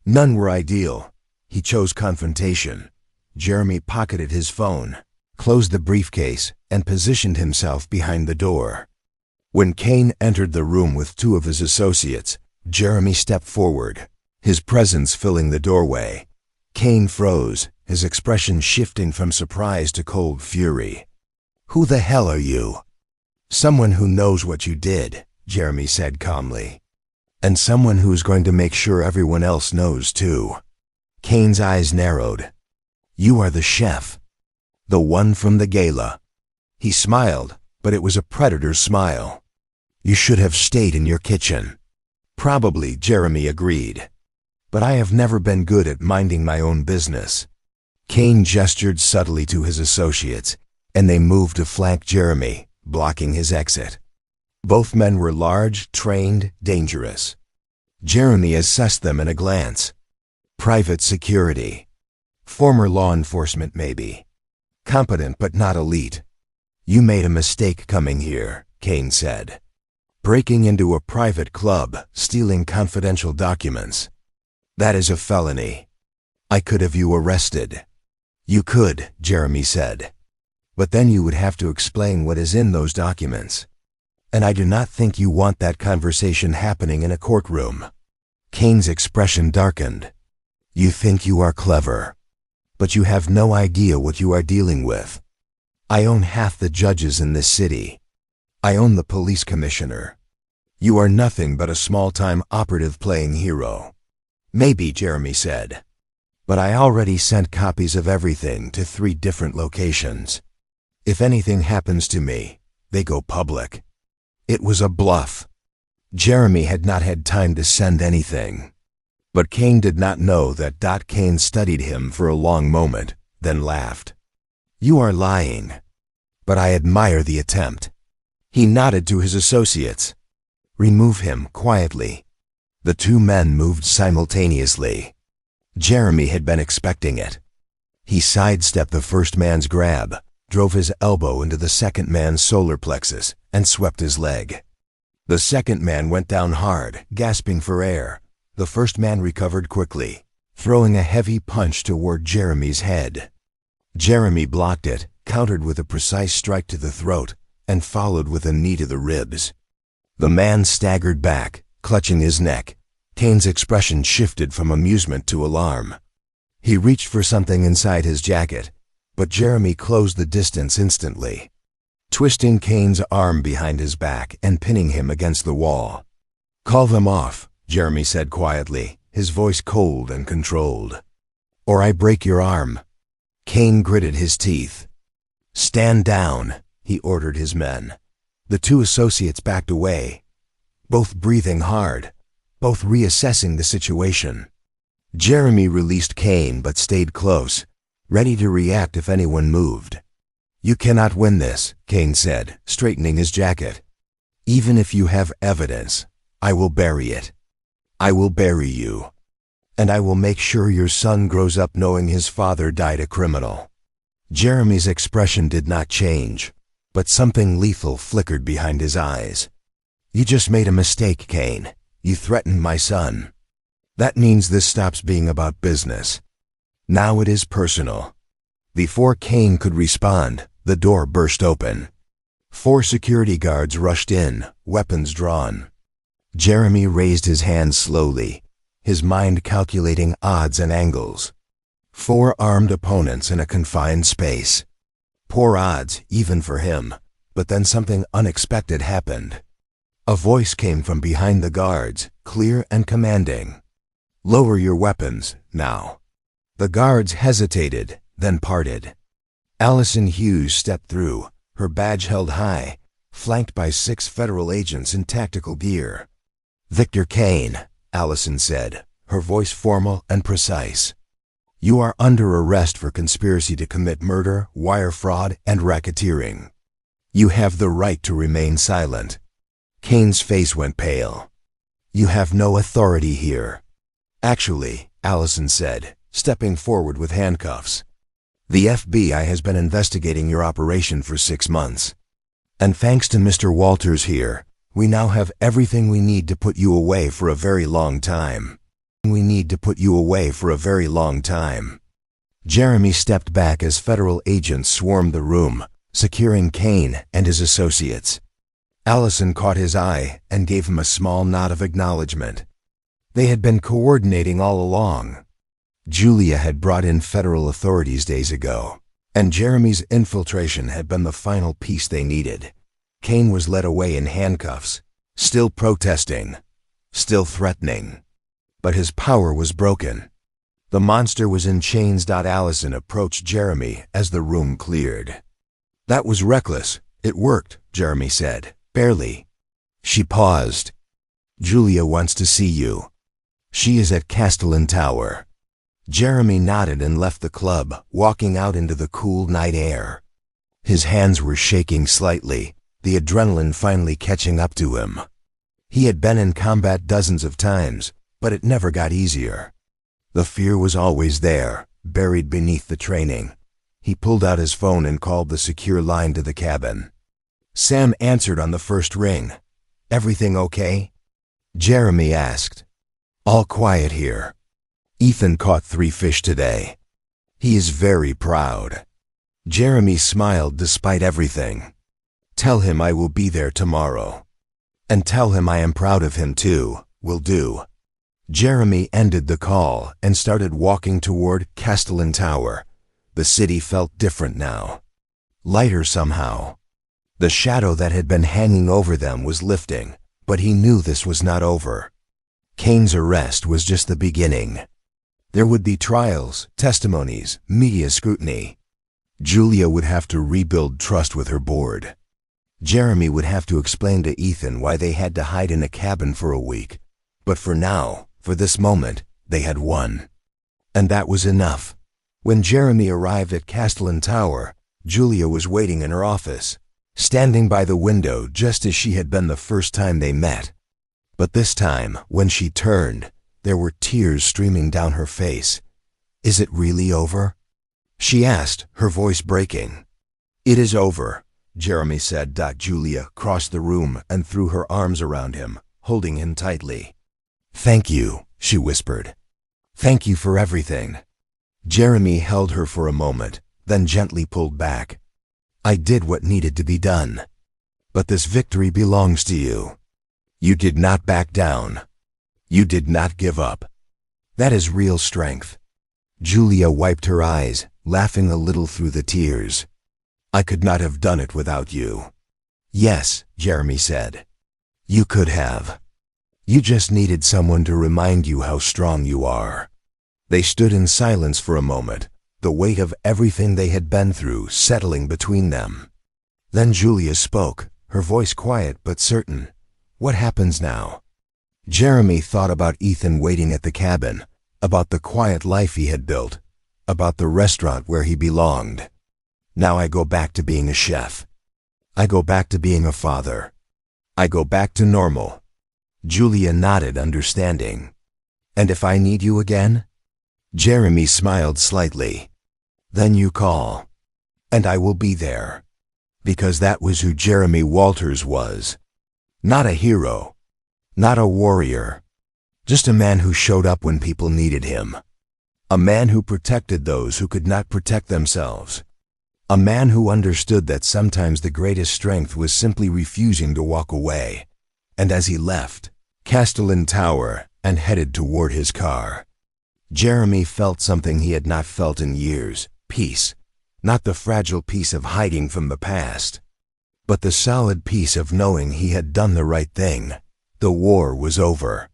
None were ideal. He chose confrontation. Jeremy pocketed his phone, closed the briefcase, and positioned himself behind the door. When Kane entered the room with two of his associates, Jeremy stepped forward, his presence filling the doorway. Kane froze, his expression shifting from surprise to cold fury. "Who the hell are you?" "Someone who knows what you did," Jeremy said calmly. "And someone who's going to make sure everyone else knows too." Kane's eyes narrowed. "You are the chef. The one from the gala." He smiled, but it was a predator's smile. "You should have stayed in your kitchen." "Probably," Jeremy agreed. "But I have never been good at minding my own business." Kane gestured subtly to his associates, and they moved to flank Jeremy, blocking his exit. Both men were large, trained, dangerous. Jeremy assessed them in a glance. Private security. Former law enforcement, maybe. Competent but not elite. "You made a mistake coming here," Kane said. "Breaking into a private club, stealing confidential documents. That is a felony. I could have you arrested." "You could," Jeremy said. "But then you would have to explain what is in those documents. And I do not think you want that conversation happening in a courtroom." Kane's expression darkened. "You think you are clever, but you have no idea what you are dealing with. I own half the judges in this city. I own the police commissioner. You are nothing but a small-time operative playing hero." "Maybe," Jeremy said. "But I already sent copies of everything to 3 different locations. If anything happens to me, they go public." It was a bluff. Jeremy had not had time to send anything. But Kane did not know that. Kane studied him for a long moment, then laughed. "You are lying. But I admire the attempt." He nodded to his associates. "Remove him quietly." The 2 men moved simultaneously. Jeremy had been expecting it. He sidestepped the first man's grab, drove his elbow into the second man's solar plexus, and swept his leg. The second man went down hard, gasping for air. The first man recovered quickly, throwing a heavy punch toward Jeremy's head. Jeremy blocked it, countered with a precise strike to the throat, and followed with a knee to the ribs. The man staggered back, clutching his neck. Kane's expression shifted from amusement to alarm. He reached for something inside his jacket, but Jeremy closed the distance instantly, twisting Kane's arm behind his back and pinning him against the wall. "Call them off," Jeremy said quietly, his voice cold and controlled. "Or I break your arm." Kane gritted his teeth. "Stand down," he ordered his men. The 2 associates backed away, both breathing hard, both reassessing the situation. Jeremy released Kane but stayed close, ready to react if anyone moved. "You cannot win this," Kane said, straightening his jacket. "Even if you have evidence, I will bury it. I will bury you. And I will make sure your son grows up knowing his father died a criminal." Jeremy's expression did not change, but something lethal flickered behind his eyes. "You just made a mistake, Kane. You threatened my son. That means this stops being about business. Now it is personal." Before Kane could respond, the door burst open. 4 security guards rushed in, weapons drawn. Jeremy raised his hand slowly, his mind calculating odds and angles. 4 armed opponents in a confined space. Poor odds, even for him. But then something unexpected happened. A voice came from behind the guards, clear and commanding. "Lower your weapons, now." The guards hesitated, then parted. Allison Hughes stepped through, her badge held high, flanked by 6 federal agents in tactical gear. "Victor Kane," Allison said, her voice formal and precise. "You are under arrest for conspiracy to commit murder, wire fraud, and racketeering. You have the right to remain silent." Kane's face went pale. "You have no authority here." "Actually," Allison said, stepping forward with handcuffs, "the FBI has been investigating your operation for 6 months. And thanks to Mr. Walters here, we now have everything we need to put you away for a very long time. Jeremy stepped back as federal agents swarmed the room, securing Kane and his associates. Allison caught his eye and gave him a small nod of acknowledgement. They had been coordinating all along. Julia had brought in federal authorities days ago, and Jeremy's infiltration had been the final piece they needed. Kane was led away in handcuffs, still protesting, still threatening. But his power was broken. The monster was in chains. Allison approached Jeremy as the room cleared. "That was reckless. It worked," Jeremy said. "Barely." She paused. "Julia wants to see you. She is at Castellan Tower." Jeremy nodded and left the club, walking out into the cool night air. His hands were shaking slightly, the adrenaline finally catching up to him. He had been in combat dozens of times, but it never got easier. The fear was always there, buried beneath the training. He pulled out his phone and called the secure line to the cabin. Sam answered on the first ring. "Everything okay?" Jeremy asked. "All quiet here. Ethan caught 3 fish today. He is very proud." Jeremy smiled despite everything. "Tell him I will be there tomorrow. And tell him I am proud of him too. Will do." Jeremy ended the call and started walking toward Castellan Tower. The city felt different now. Lighter somehow. The shadow that had been hanging over them was lifting, but he knew this was not over. Kane's arrest was just the beginning. There would be trials, testimonies, media scrutiny. Julia would have to rebuild trust with her board. Jeremy would have to explain to Ethan why they had to hide in a cabin for a week. But for now, for this moment, they had won. And that was enough. When Jeremy arrived at Castellan Tower, Julia was waiting in her office, standing by the window just as she had been the first time they met. But this time, when she turned, there were tears streaming down her face. "Is it really over?" she asked, her voice breaking. "It is over," Jeremy said. Julia crossed the room and threw her arms around him, holding him tightly. "Thank you," she whispered. "Thank you for everything." Jeremy held her for a moment, then gently pulled back. "I did what needed to be done. But this victory belongs to you. You did not back down. You did not give up. That is real strength." Julia wiped her eyes, laughing a little through the tears. "I could not have done it without you." "Yes," Jeremy said. "You could have. You just needed someone to remind you how strong you are." They stood in silence for a moment, the weight of everything they had been through settling between them. Then Julia spoke, her voice quiet but certain. "What happens now?" Jeremy thought about Ethan waiting at the cabin, about the quiet life he had built, about the restaurant where he belonged. "Now I go back to being a chef. I go back to being a father. I go back to normal." Julia nodded, understanding. "And if I need you again?" Jeremy smiled slightly. "Then you call. And I will be there." Because that was who Jeremy Walters was. Not a hero. Not a warrior. Just a man who showed up when people needed him. A man who protected those who could not protect themselves. A man who understood that sometimes the greatest strength was simply refusing to walk away. And as he left Castellan Tower and headed toward his car, Jeremy felt something he had not felt in years. Peace. Not the fragile piece of hiding from the past, but the solid piece of knowing he had done the right thing. The war was over,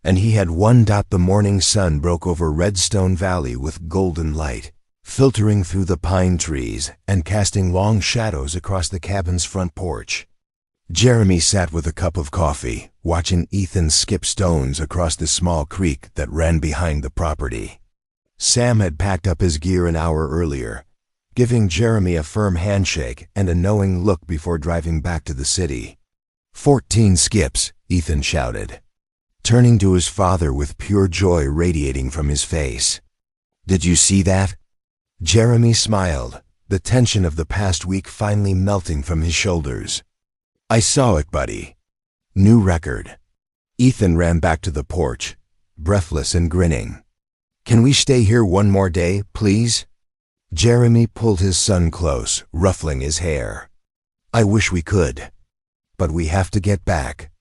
and he had won. The morning sun broke over Redstone Valley with golden light, filtering through the pine trees and casting long shadows across the cabin's front porch. Jeremy sat with a cup of coffee, watching Ethan skip stones across the small creek that ran behind the property. Sam had packed up his gear an hour earlier, giving Jeremy a firm handshake and a knowing look before driving back to the city. 14 skips, Ethan shouted, turning to his father with pure joy radiating from his face. Did you see that? Jeremy smiled, the tension of the past week finally melting from his shoulders. I saw it, buddy. New record. Ethan ran back to the porch, breathless and grinning. Can we stay here one more day, please? Jeremy pulled his son close, ruffling his hair. I wish we could, but we have to get back.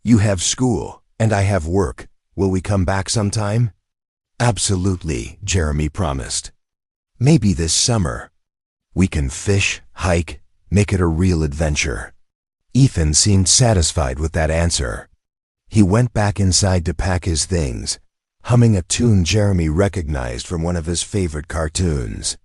You have school, and I have work. Will we come back sometime? Absolutely, Jeremy promised. Maybe this summer. We can fish, hike, make it a real adventure. Ethan seemed satisfied with that answer. He went back inside to pack his things, humming a tune Jeremy recognized from one of his favorite cartoons.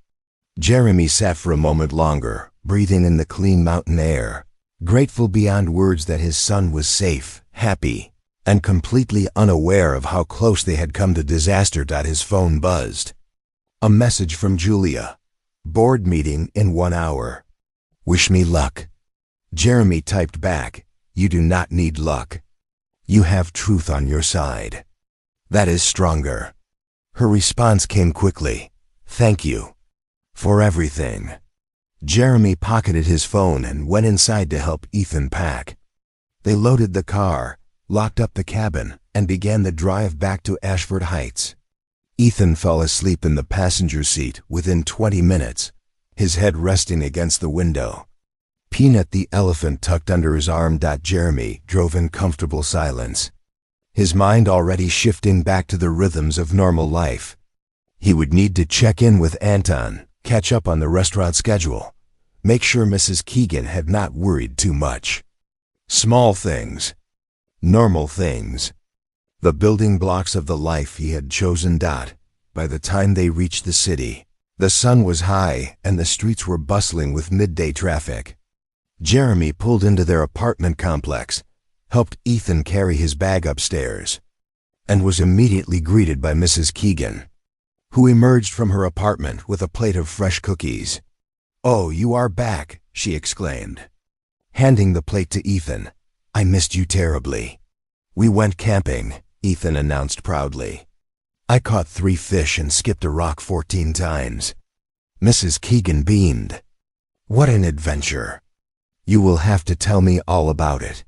Jeremy sat for a moment longer, breathing in the clean mountain air, grateful beyond words that his son was safe, happy, and completely unaware of how close they had come to disaster. His phone buzzed. A message from Julia. Board meeting in 1 hour. Wish me luck. Jeremy typed back, you do not need luck. You have truth on your side. That is stronger. Her response came quickly. Thank you. For everything. Jeremy pocketed his phone and went inside to help Ethan pack. They loaded the car, locked up the cabin, and began the drive back to Ashford Heights. Ethan fell asleep in the passenger seat within 20 minutes, his head resting against the window. Peanut the elephant tucked under his arm. Jeremy drove in comfortable silence, his mind already shifting back to the rhythms of normal life. He would need to check in with Anton, catch up on the restaurant schedule, make sure Mrs. Keegan had not worried too much. Small things. Normal things. The building blocks of the life he had chosen. By the time they reached the city, the sun was high and the streets were bustling with midday traffic. Jeremy pulled into their apartment complex, helped Ethan carry his bag upstairs, and was immediately greeted by Mrs. Keegan, who emerged from her apartment with a plate of fresh cookies. Oh, you are back, she exclaimed, handing the plate to Ethan. I missed you terribly. We went camping, Ethan announced proudly. I caught 3 fish and skipped a rock 14 times. Mrs. Keegan beamed. What an adventure. You will have to tell me all about it.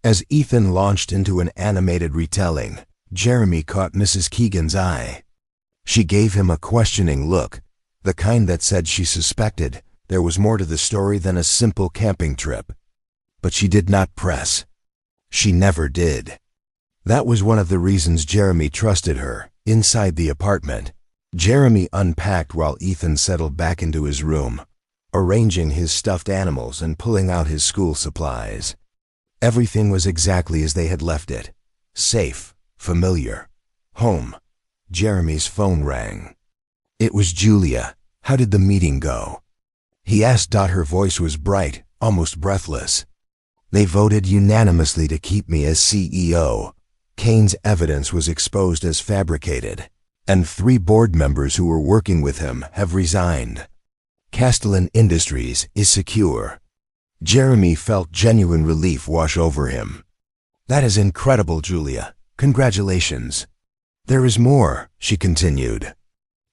As Ethan launched into an animated retelling, Jeremy caught Mrs. Keegan's eye. She gave him a questioning look, the kind that said she suspected there was more to the story than a simple camping trip. But she did not press. She never did. That was one of the reasons Jeremy trusted her. Inside the apartment, Jeremy unpacked while Ethan settled back into his room, arranging his stuffed animals and pulling out his school supplies. Everything was exactly as they had left it. Safe, familiar, home. Jeremy's phone rang. It was Julia. How did the meeting go? He asked. Her voice was bright, almost breathless. They voted unanimously to keep me as CEO. Kane's evidence was exposed as fabricated, and 3 board members who were working with him have resigned. Castellan Industries is secure. Jeremy felt genuine relief wash over him. That is incredible, Julia. Congratulations. There is more, she continued.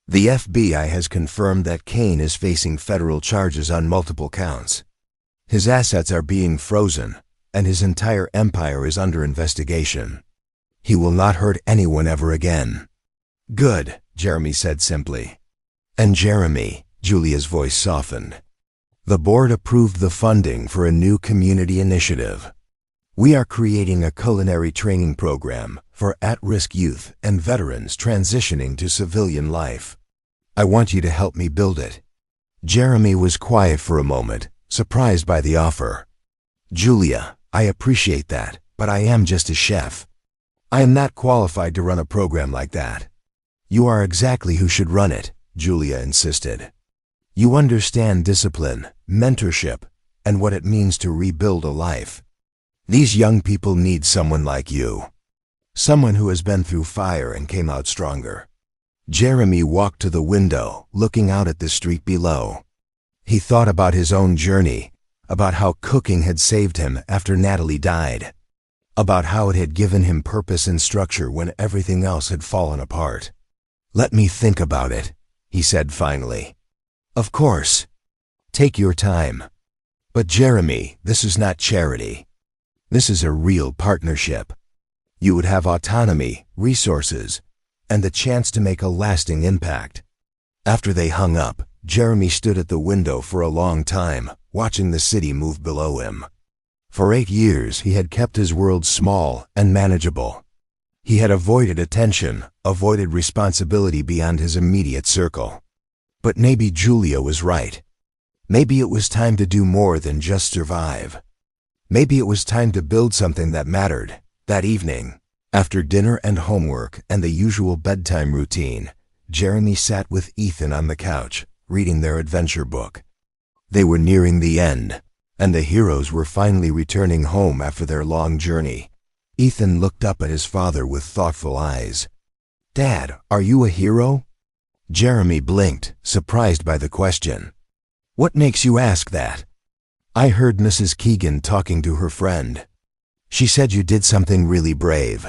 The FBI has confirmed that Kane is facing federal charges on multiple counts. His assets are being frozen, and his entire empire is under investigation. He will not hurt anyone ever again. Good, Jeremy said simply. And Jeremy, Julia's voice softened. The board approved the funding for a new community initiative. We are creating a culinary training program for at-risk youth and veterans transitioning to civilian life. I want you to help me build it. Jeremy was quiet for a moment, surprised by the offer. "Julia, I appreciate that, but I am just a chef. I am not qualified to run a program like that." "You are exactly who should run it," Julia insisted. "You understand discipline, mentorship, and what it means to rebuild a life. These young people need someone like you. Someone who has been through fire and came out stronger." Jeremy walked to the window, looking out at the street below. He thought about his own journey, about how cooking had saved him after Natalie died, about how it had given him purpose and structure when everything else had fallen apart. "Let me think about it," he said finally. "Of course. Take your time. But Jeremy, this is not charity. This is a real partnership. You would have autonomy, resources, and the chance to make a lasting impact." After they hung up, Jeremy stood at the window for a long time, watching the city move below him. For 8 years, he had kept his world small and manageable. He had avoided attention, avoided responsibility beyond his immediate circle. But maybe Julia was right. Maybe it was time to do more than just survive. Maybe it was time to build something that mattered. That evening, after dinner and homework and the usual bedtime routine, Jeremy sat with Ethan on the couch, reading their adventure book. They were nearing the end, and the heroes were finally returning home after their long journey. Ethan looked up at his father with thoughtful eyes. "Dad, are you a hero?" Jeremy blinked, surprised by the question. "What makes you ask that?" "I heard Mrs. Keegan talking to her friend. She said you did something really brave.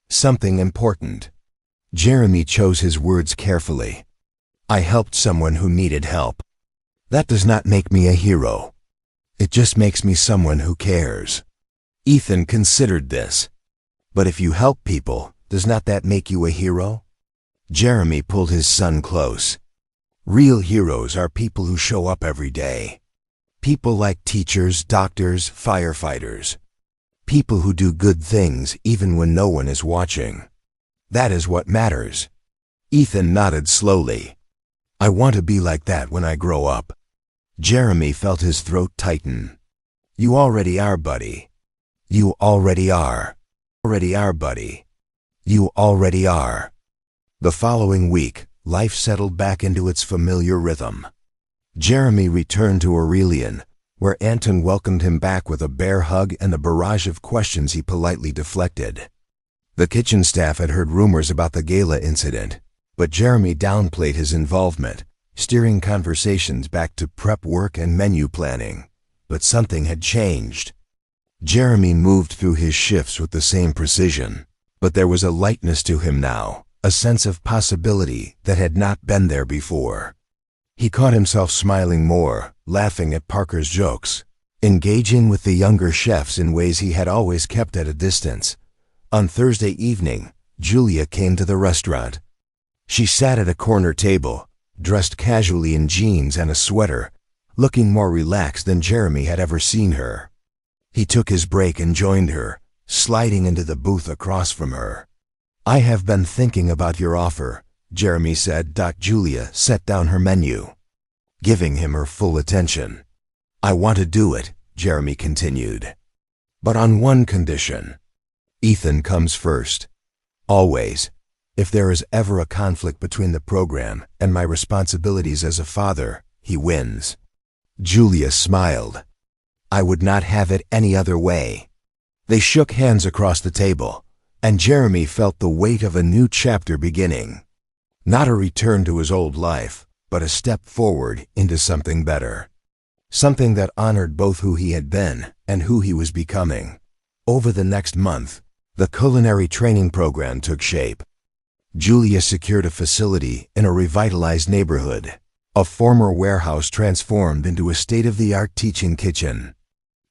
Something important." Jeremy chose his words carefully. "I helped someone who needed help. That does not make me a hero. It just makes me someone who cares." Ethan considered this. "But if you help people, does not that make you a hero?" Jeremy pulled his son close. "Real heroes are people who show up every day. People like teachers, doctors, firefighters. People who do good things even when no one is watching. That is what matters." Ethan nodded slowly. "I want to be like that when I grow up." Jeremy felt his throat tighten. "You already are, buddy. You already are. Already are, buddy. You already are." The following week, life settled back into its familiar rhythm. Jeremy returned to Aurelian, where Anton welcomed him back with a bear hug and a barrage of questions he politely deflected. The kitchen staff had heard rumors about the Gala incident, but Jeremy downplayed his involvement, steering conversations back to prep work and menu planning. But something had changed. Jeremy moved through his shifts with the same precision, but there was a lightness to him now, a sense of possibility that had not been there before. He caught himself smiling more, laughing at Parker's jokes, engaging with the younger chefs in ways he had always kept at a distance. On Thursday evening, Julia came to the restaurant. She sat at a corner table, dressed casually in jeans and a sweater, looking more relaxed than Jeremy had ever seen her. He took his break and joined her, sliding into the booth across from her. "I have been thinking about your offer," Jeremy said. Julia set down her menu, giving him her full attention. "I want to do it," Jeremy continued. "But on one condition. Ethan comes first. Always. If there is ever a conflict between the program and my responsibilities as a father, he wins." Julia smiled. "I would not have it any other way." They shook hands across the table, and Jeremy felt the weight of a new chapter beginning. Not a return to his old life, but a step forward into something better. Something that honored both who he had been and who he was becoming. Over the next month, the culinary training program took shape. Julia secured a facility in a revitalized neighborhood, a former warehouse transformed into a state-of-the-art teaching kitchen.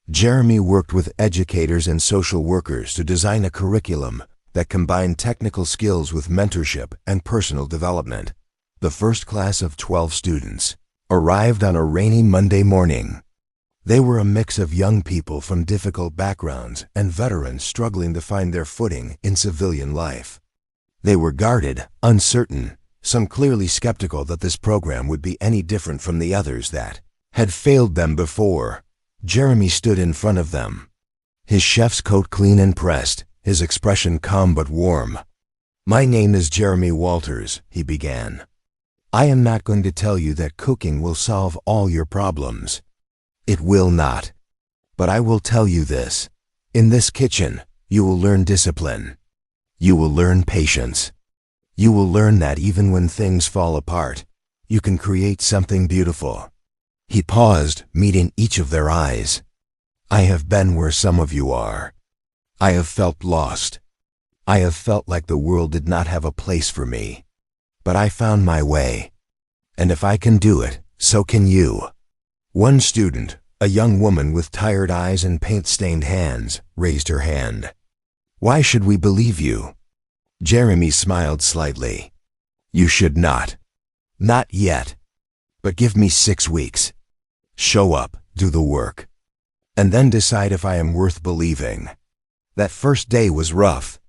Jeremy worked with educators and social workers to design a curriculum that combined technical skills with mentorship and personal development. The first class of 12 students arrived on a rainy Monday morning. They were a mix of young people from difficult backgrounds and veterans struggling to find their footing in civilian life. They were guarded, uncertain, some clearly skeptical that this program would be any different from the others that had failed them before. Jeremy stood in front of them, his chef's coat clean and pressed, his expression calm but warm. "My name is Jeremy Walters," he began. "I am not going to tell you that cooking will solve all your problems. It will not. But I will tell you this. In this kitchen, you will learn discipline. You will learn patience. You will learn that even when things fall apart, you can create something beautiful." He paused, meeting each of their eyes. "I have been where some of you are. I have felt lost. I have felt like the world did not have a place for me. But I found my way. And if I can do it, so can you." One student, a young woman with tired eyes and paint-stained hands, raised her hand. "Why should we believe you?" Jeremy smiled slightly. "You should not. Not yet. But give me 6 weeks. Show up, do the work, and then decide if I am worth believing." That first day was rough.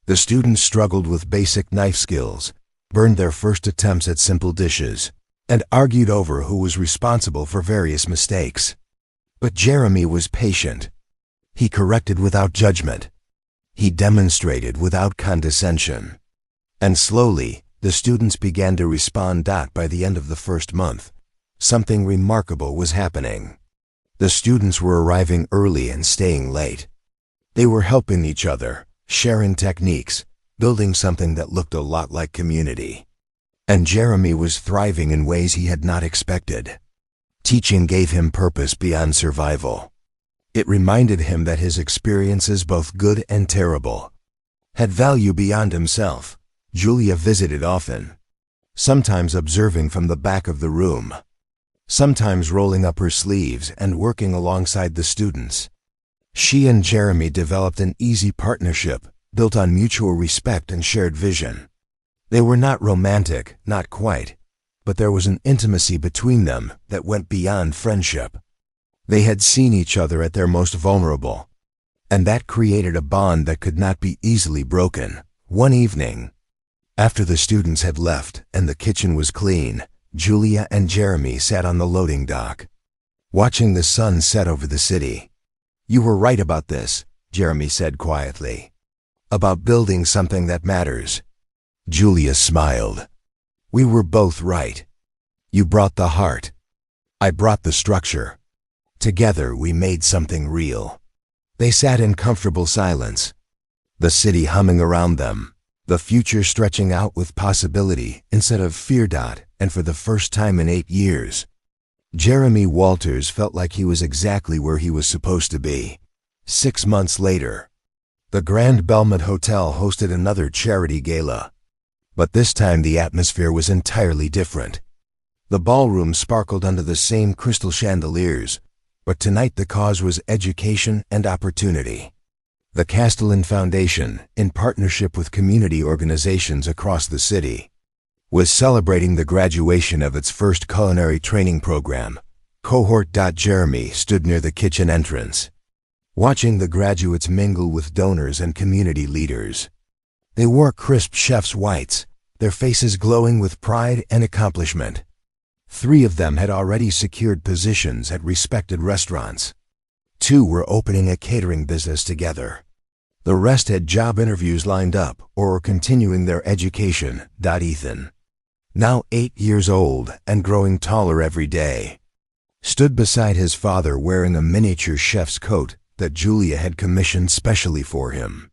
The students struggled with basic knife skills, burned their first attempts at simple dishes, and argued over who was responsible for various mistakes. But Jeremy was patient. He corrected without judgment. He demonstrated without condescension. And slowly, the students began to respond. By the end of the first month, something remarkable was happening. The students were arriving early and staying late. They were helping each other, sharing techniques, building something that looked a lot like community. And Jeremy was thriving in ways he had not expected. Teaching gave him purpose beyond survival. It reminded him that his experiences, both good and terrible, had value beyond himself. Julia visited often, sometimes observing from the back of the room, sometimes rolling up her sleeves and working alongside the students. She and Jeremy developed an easy partnership, built on mutual respect and shared vision. They were not romantic, not quite, but there was an intimacy between them that went beyond friendship. They had seen each other at their most vulnerable, and that created a bond that could not be easily broken. One evening, after the students had left and the kitchen was clean, Julia and Jeremy sat on the loading dock, watching the sun set over the city. "You were right about this," Jeremy said quietly. "About building something that matters." Julia smiled. "We were both right. You brought the heart. I brought the structure. Together we made something real." They sat in comfortable silence, the city humming around them, the future stretching out with possibility instead of fear. And for the first time in 8 years, Jeremy Walters felt like he was exactly where he was supposed to be. 6 months later, the Grand Belmont Hotel hosted another charity gala. But this time the atmosphere was entirely different. The ballroom sparkled under the same crystal chandeliers, but tonight the cause was education and opportunity. The Castellan Foundation, in partnership with community organizations across the city, was celebrating the graduation of its first culinary training program, Cohort. Jeremy stood near the kitchen entrance, watching the graduates mingle with donors and community leaders. They wore crisp chef's whites, their faces glowing with pride and accomplishment. 3 of them had already secured positions at respected restaurants. 2 were opening a catering business together. The rest had job interviews lined up or were continuing their education. Ethan, now 8 years old and growing taller every day, stood beside his father wearing a miniature chef's coat that Julia had commissioned specially for him.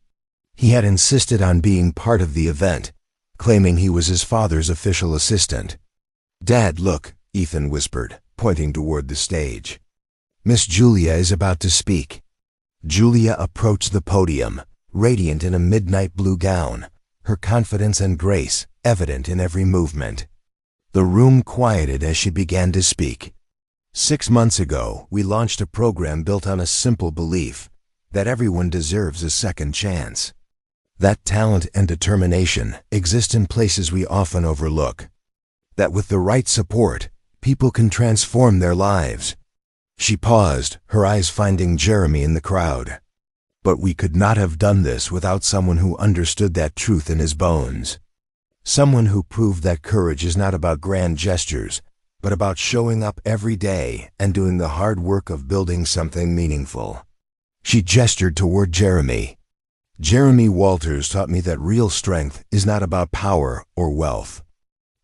He had insisted on being part of the event, claiming he was his father's official assistant. "Dad, look," Ethan whispered, pointing toward the stage. "Miss Julia is about to speak." Julia approached the podium, radiant in a midnight blue gown, her confidence and grace evident in every movement. The room quieted as she began to speak. 6 months ago, we launched a program built on a simple belief that everyone deserves a second chance. That talent and determination exist in places we often overlook. That with the right support, people can transform their lives. She paused, her eyes finding Jeremy in the crowd. But we could not have done this without someone who understood that truth in his bones. Someone who proved that courage is not about grand gestures, but about showing up every day and doing the hard work of building something meaningful. She gestured toward Jeremy. Jeremy Walters taught me that real strength is not about power or wealth.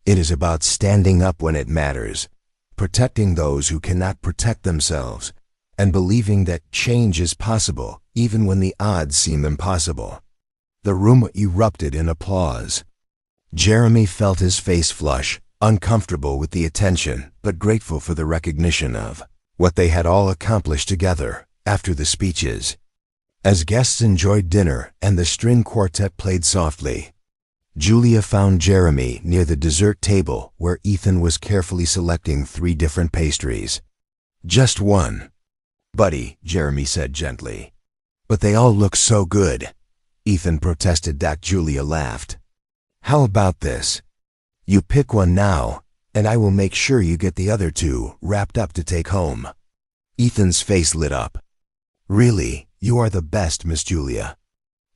It is about standing up when it matters, protecting those who cannot protect themselves, and believing that change is possible even when the odds seem impossible. The room erupted in applause. Jeremy felt his face flush, uncomfortable with the attention, but grateful for the recognition of what they had all accomplished together after the speeches. As guests enjoyed dinner and the string quartet played softly, Julia found Jeremy near the dessert table where Ethan was carefully selecting 3 different pastries. "Just one, buddy," Jeremy said gently. "But they all look so good," Ethan protested. Julia laughed. "How about this? You pick one now, and I will make sure you get the other 2 wrapped up to take home." Ethan's face lit up. "Really, you are the best, Miss Julia."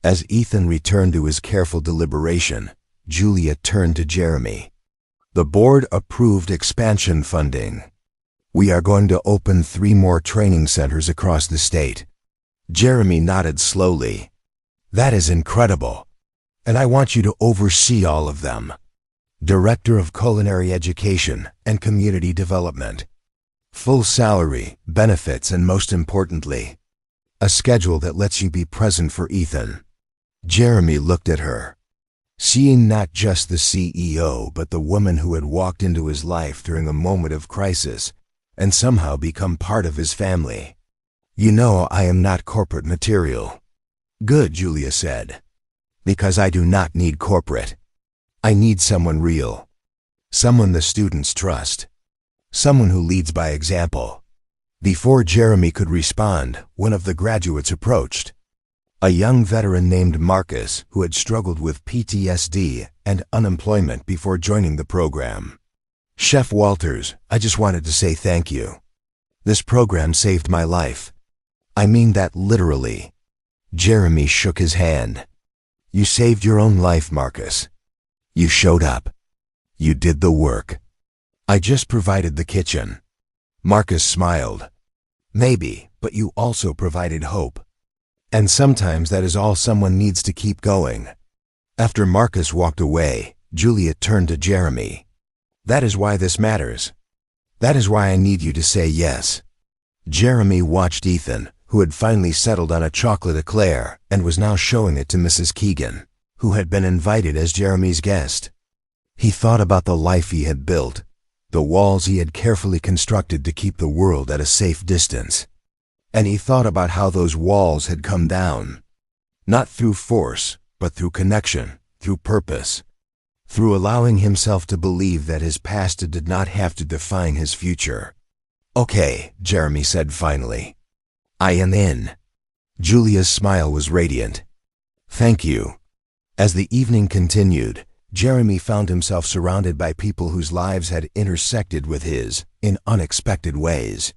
As Ethan returned to his careful deliberation, Julia turned to Jeremy. "The board approved expansion funding. We are going to open 3 more training centers across the state." Jeremy nodded slowly. "That is incredible. And I want you to oversee all of them. Director of Culinary Education and Community Development. Full salary, benefits, and most importantly, a schedule that lets you be present for Ethan." Jeremy looked at her, seeing not just the CEO but the woman who had walked into his life during a moment of crisis and somehow become part of his family. "You know, I am not corporate material." "Good," Julia said, "because I do not need corporate. I need someone real, someone the students trust, someone who leads by example." Before Jeremy could respond, one of the graduates approached. A young veteran named Marcus who had struggled with PTSD and unemployment before joining the program. "Chef Walters, I just wanted to say thank you. This program saved my life. I mean that literally." Jeremy shook his hand. "You saved your own life, Marcus. You showed up. You did the work. I just provided the kitchen." Marcus smiled. "Maybe, but you also provided hope. And sometimes that is all someone needs to keep going." After Marcus walked away, Julia turned to Jeremy. "That is why this matters. That is why I need you to say yes." Jeremy watched Ethan, who had finally settled on a chocolate eclair and was now showing it to Mrs. Keegan, who had been invited as Jeremy's guest. He thought about the life he had built, the walls he had carefully constructed to keep the world at a safe distance. And he thought about how those walls had come down, not through force, but through connection, through purpose, through allowing himself to believe that his past did not have to define his future. "Okay," Jeremy said finally. "I am in." Julia's smile was radiant. "Thank you." As the evening continued, Jeremy found himself surrounded by people whose lives had intersected with his in unexpected ways.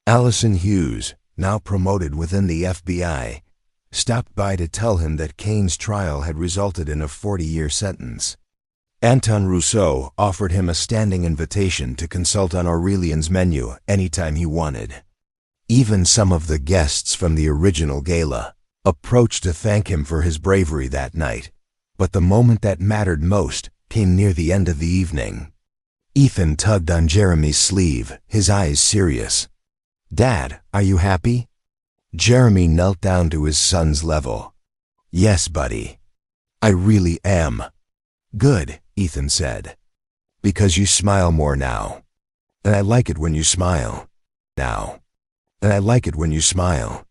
Allison Hughes, now promoted within the FBI, stopped by to tell him that Cain's trial had resulted in a 40-year sentence. Anton Rousseau offered him a standing invitation to consult on Aurelian's menu anytime he wanted. Even some of the guests from the original Gala approached to thank him for his bravery that night. But the moment that mattered most came near the end of the evening. Ethan tugged on Jeremy's sleeve, his eyes serious. "Dad, are you happy?" Jeremy knelt down to his son's level. "Yes, buddy. I really am." "Good," Ethan said. "Because you smile more now. And I like it when you smile. Now. And I like it when you smile."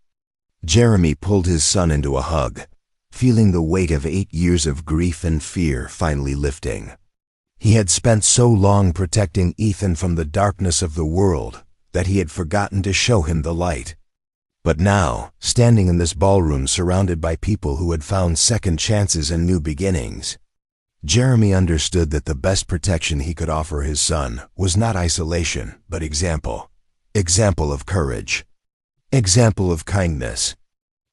Jeremy pulled his son into a hug, feeling the weight of 8 years of grief and fear finally lifting. He had spent so long protecting Ethan from the darkness of the world that he had forgotten to show him the light. But now, standing in this ballroom surrounded by people who had found second chances and new beginnings, Jeremy understood that the best protection he could offer his son was not isolation, but example. Example of courage. Example of kindness.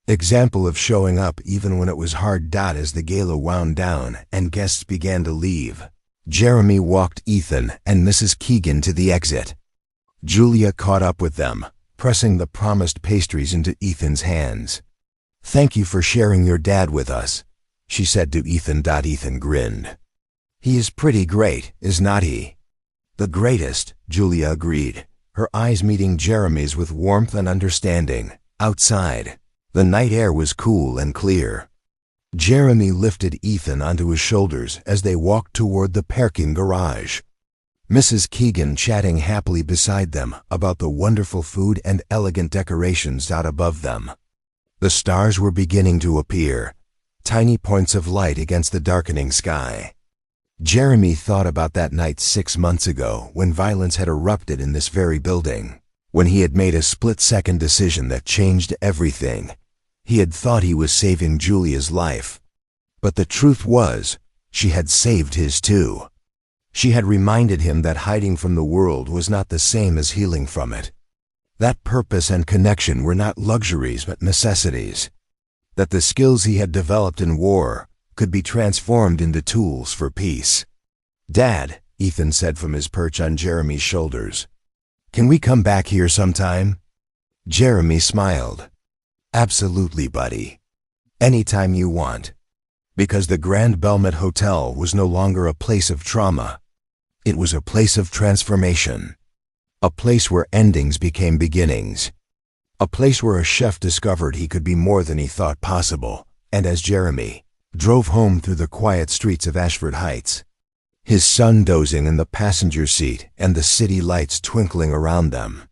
Example of showing up even when it was hard. As the gala wound down and guests began to leave, Jeremy walked Ethan and Mrs. Keegan to the exit. Julia caught up with them, pressing the promised pastries into Ethan's hands. "Thank you for sharing your dad with us," she said to Ethan. Ethan grinned. "He is pretty great, is not he?" "The greatest," Julia agreed, her eyes meeting Jeremy's with warmth and understanding. Outside, the night air was cool and clear. Jeremy lifted Ethan onto his shoulders as they walked toward the parking garage. Mrs. Keegan chatting happily beside them about the wonderful food and elegant decorations out above them. The stars were beginning to appear, tiny points of light against the darkening sky. Jeremy thought about that night 6 months ago when violence had erupted in this very building, when he had made a split-second decision that changed everything. He had thought he was saving Julia's life, but the truth was, she had saved his too. She had reminded him that hiding from the world was not the same as healing from it. That purpose and connection were not luxuries but necessities. That the skills he had developed in war could be transformed into tools for peace. "Dad," Ethan said from his perch on Jeremy's shoulders, "can we come back here sometime?" Jeremy smiled. "Absolutely, buddy. Anytime you want." Because the Grand Belmont Hotel was no longer a place of trauma. It was a place of transformation. A place where endings became beginnings. A place where a chef discovered he could be more than he thought possible. And as Jeremy drove home through the quiet streets of Ashford Heights, his son dozing in the passenger seat and the city lights twinkling around them,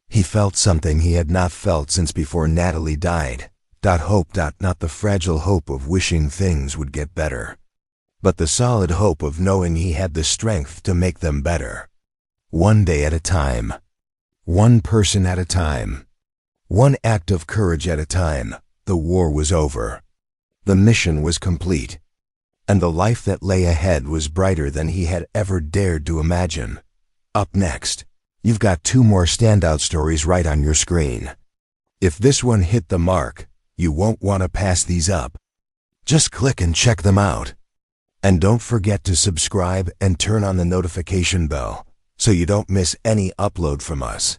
he felt something he had not felt since before Natalie died. Hope, not the fragile hope of wishing things would get better, but the solid hope of knowing he had the strength to make them better. One day at a time. One person at a time. One act of courage at a time. The war was over. The mission was complete. And the life that lay ahead was brighter than he had ever dared to imagine. Up next, you've got 2 more standout stories right on your screen. If this one hit the mark, you won't want to pass these up. Just click and check them out. And don't forget to subscribe and turn on the notification bell so you don't miss any upload from us.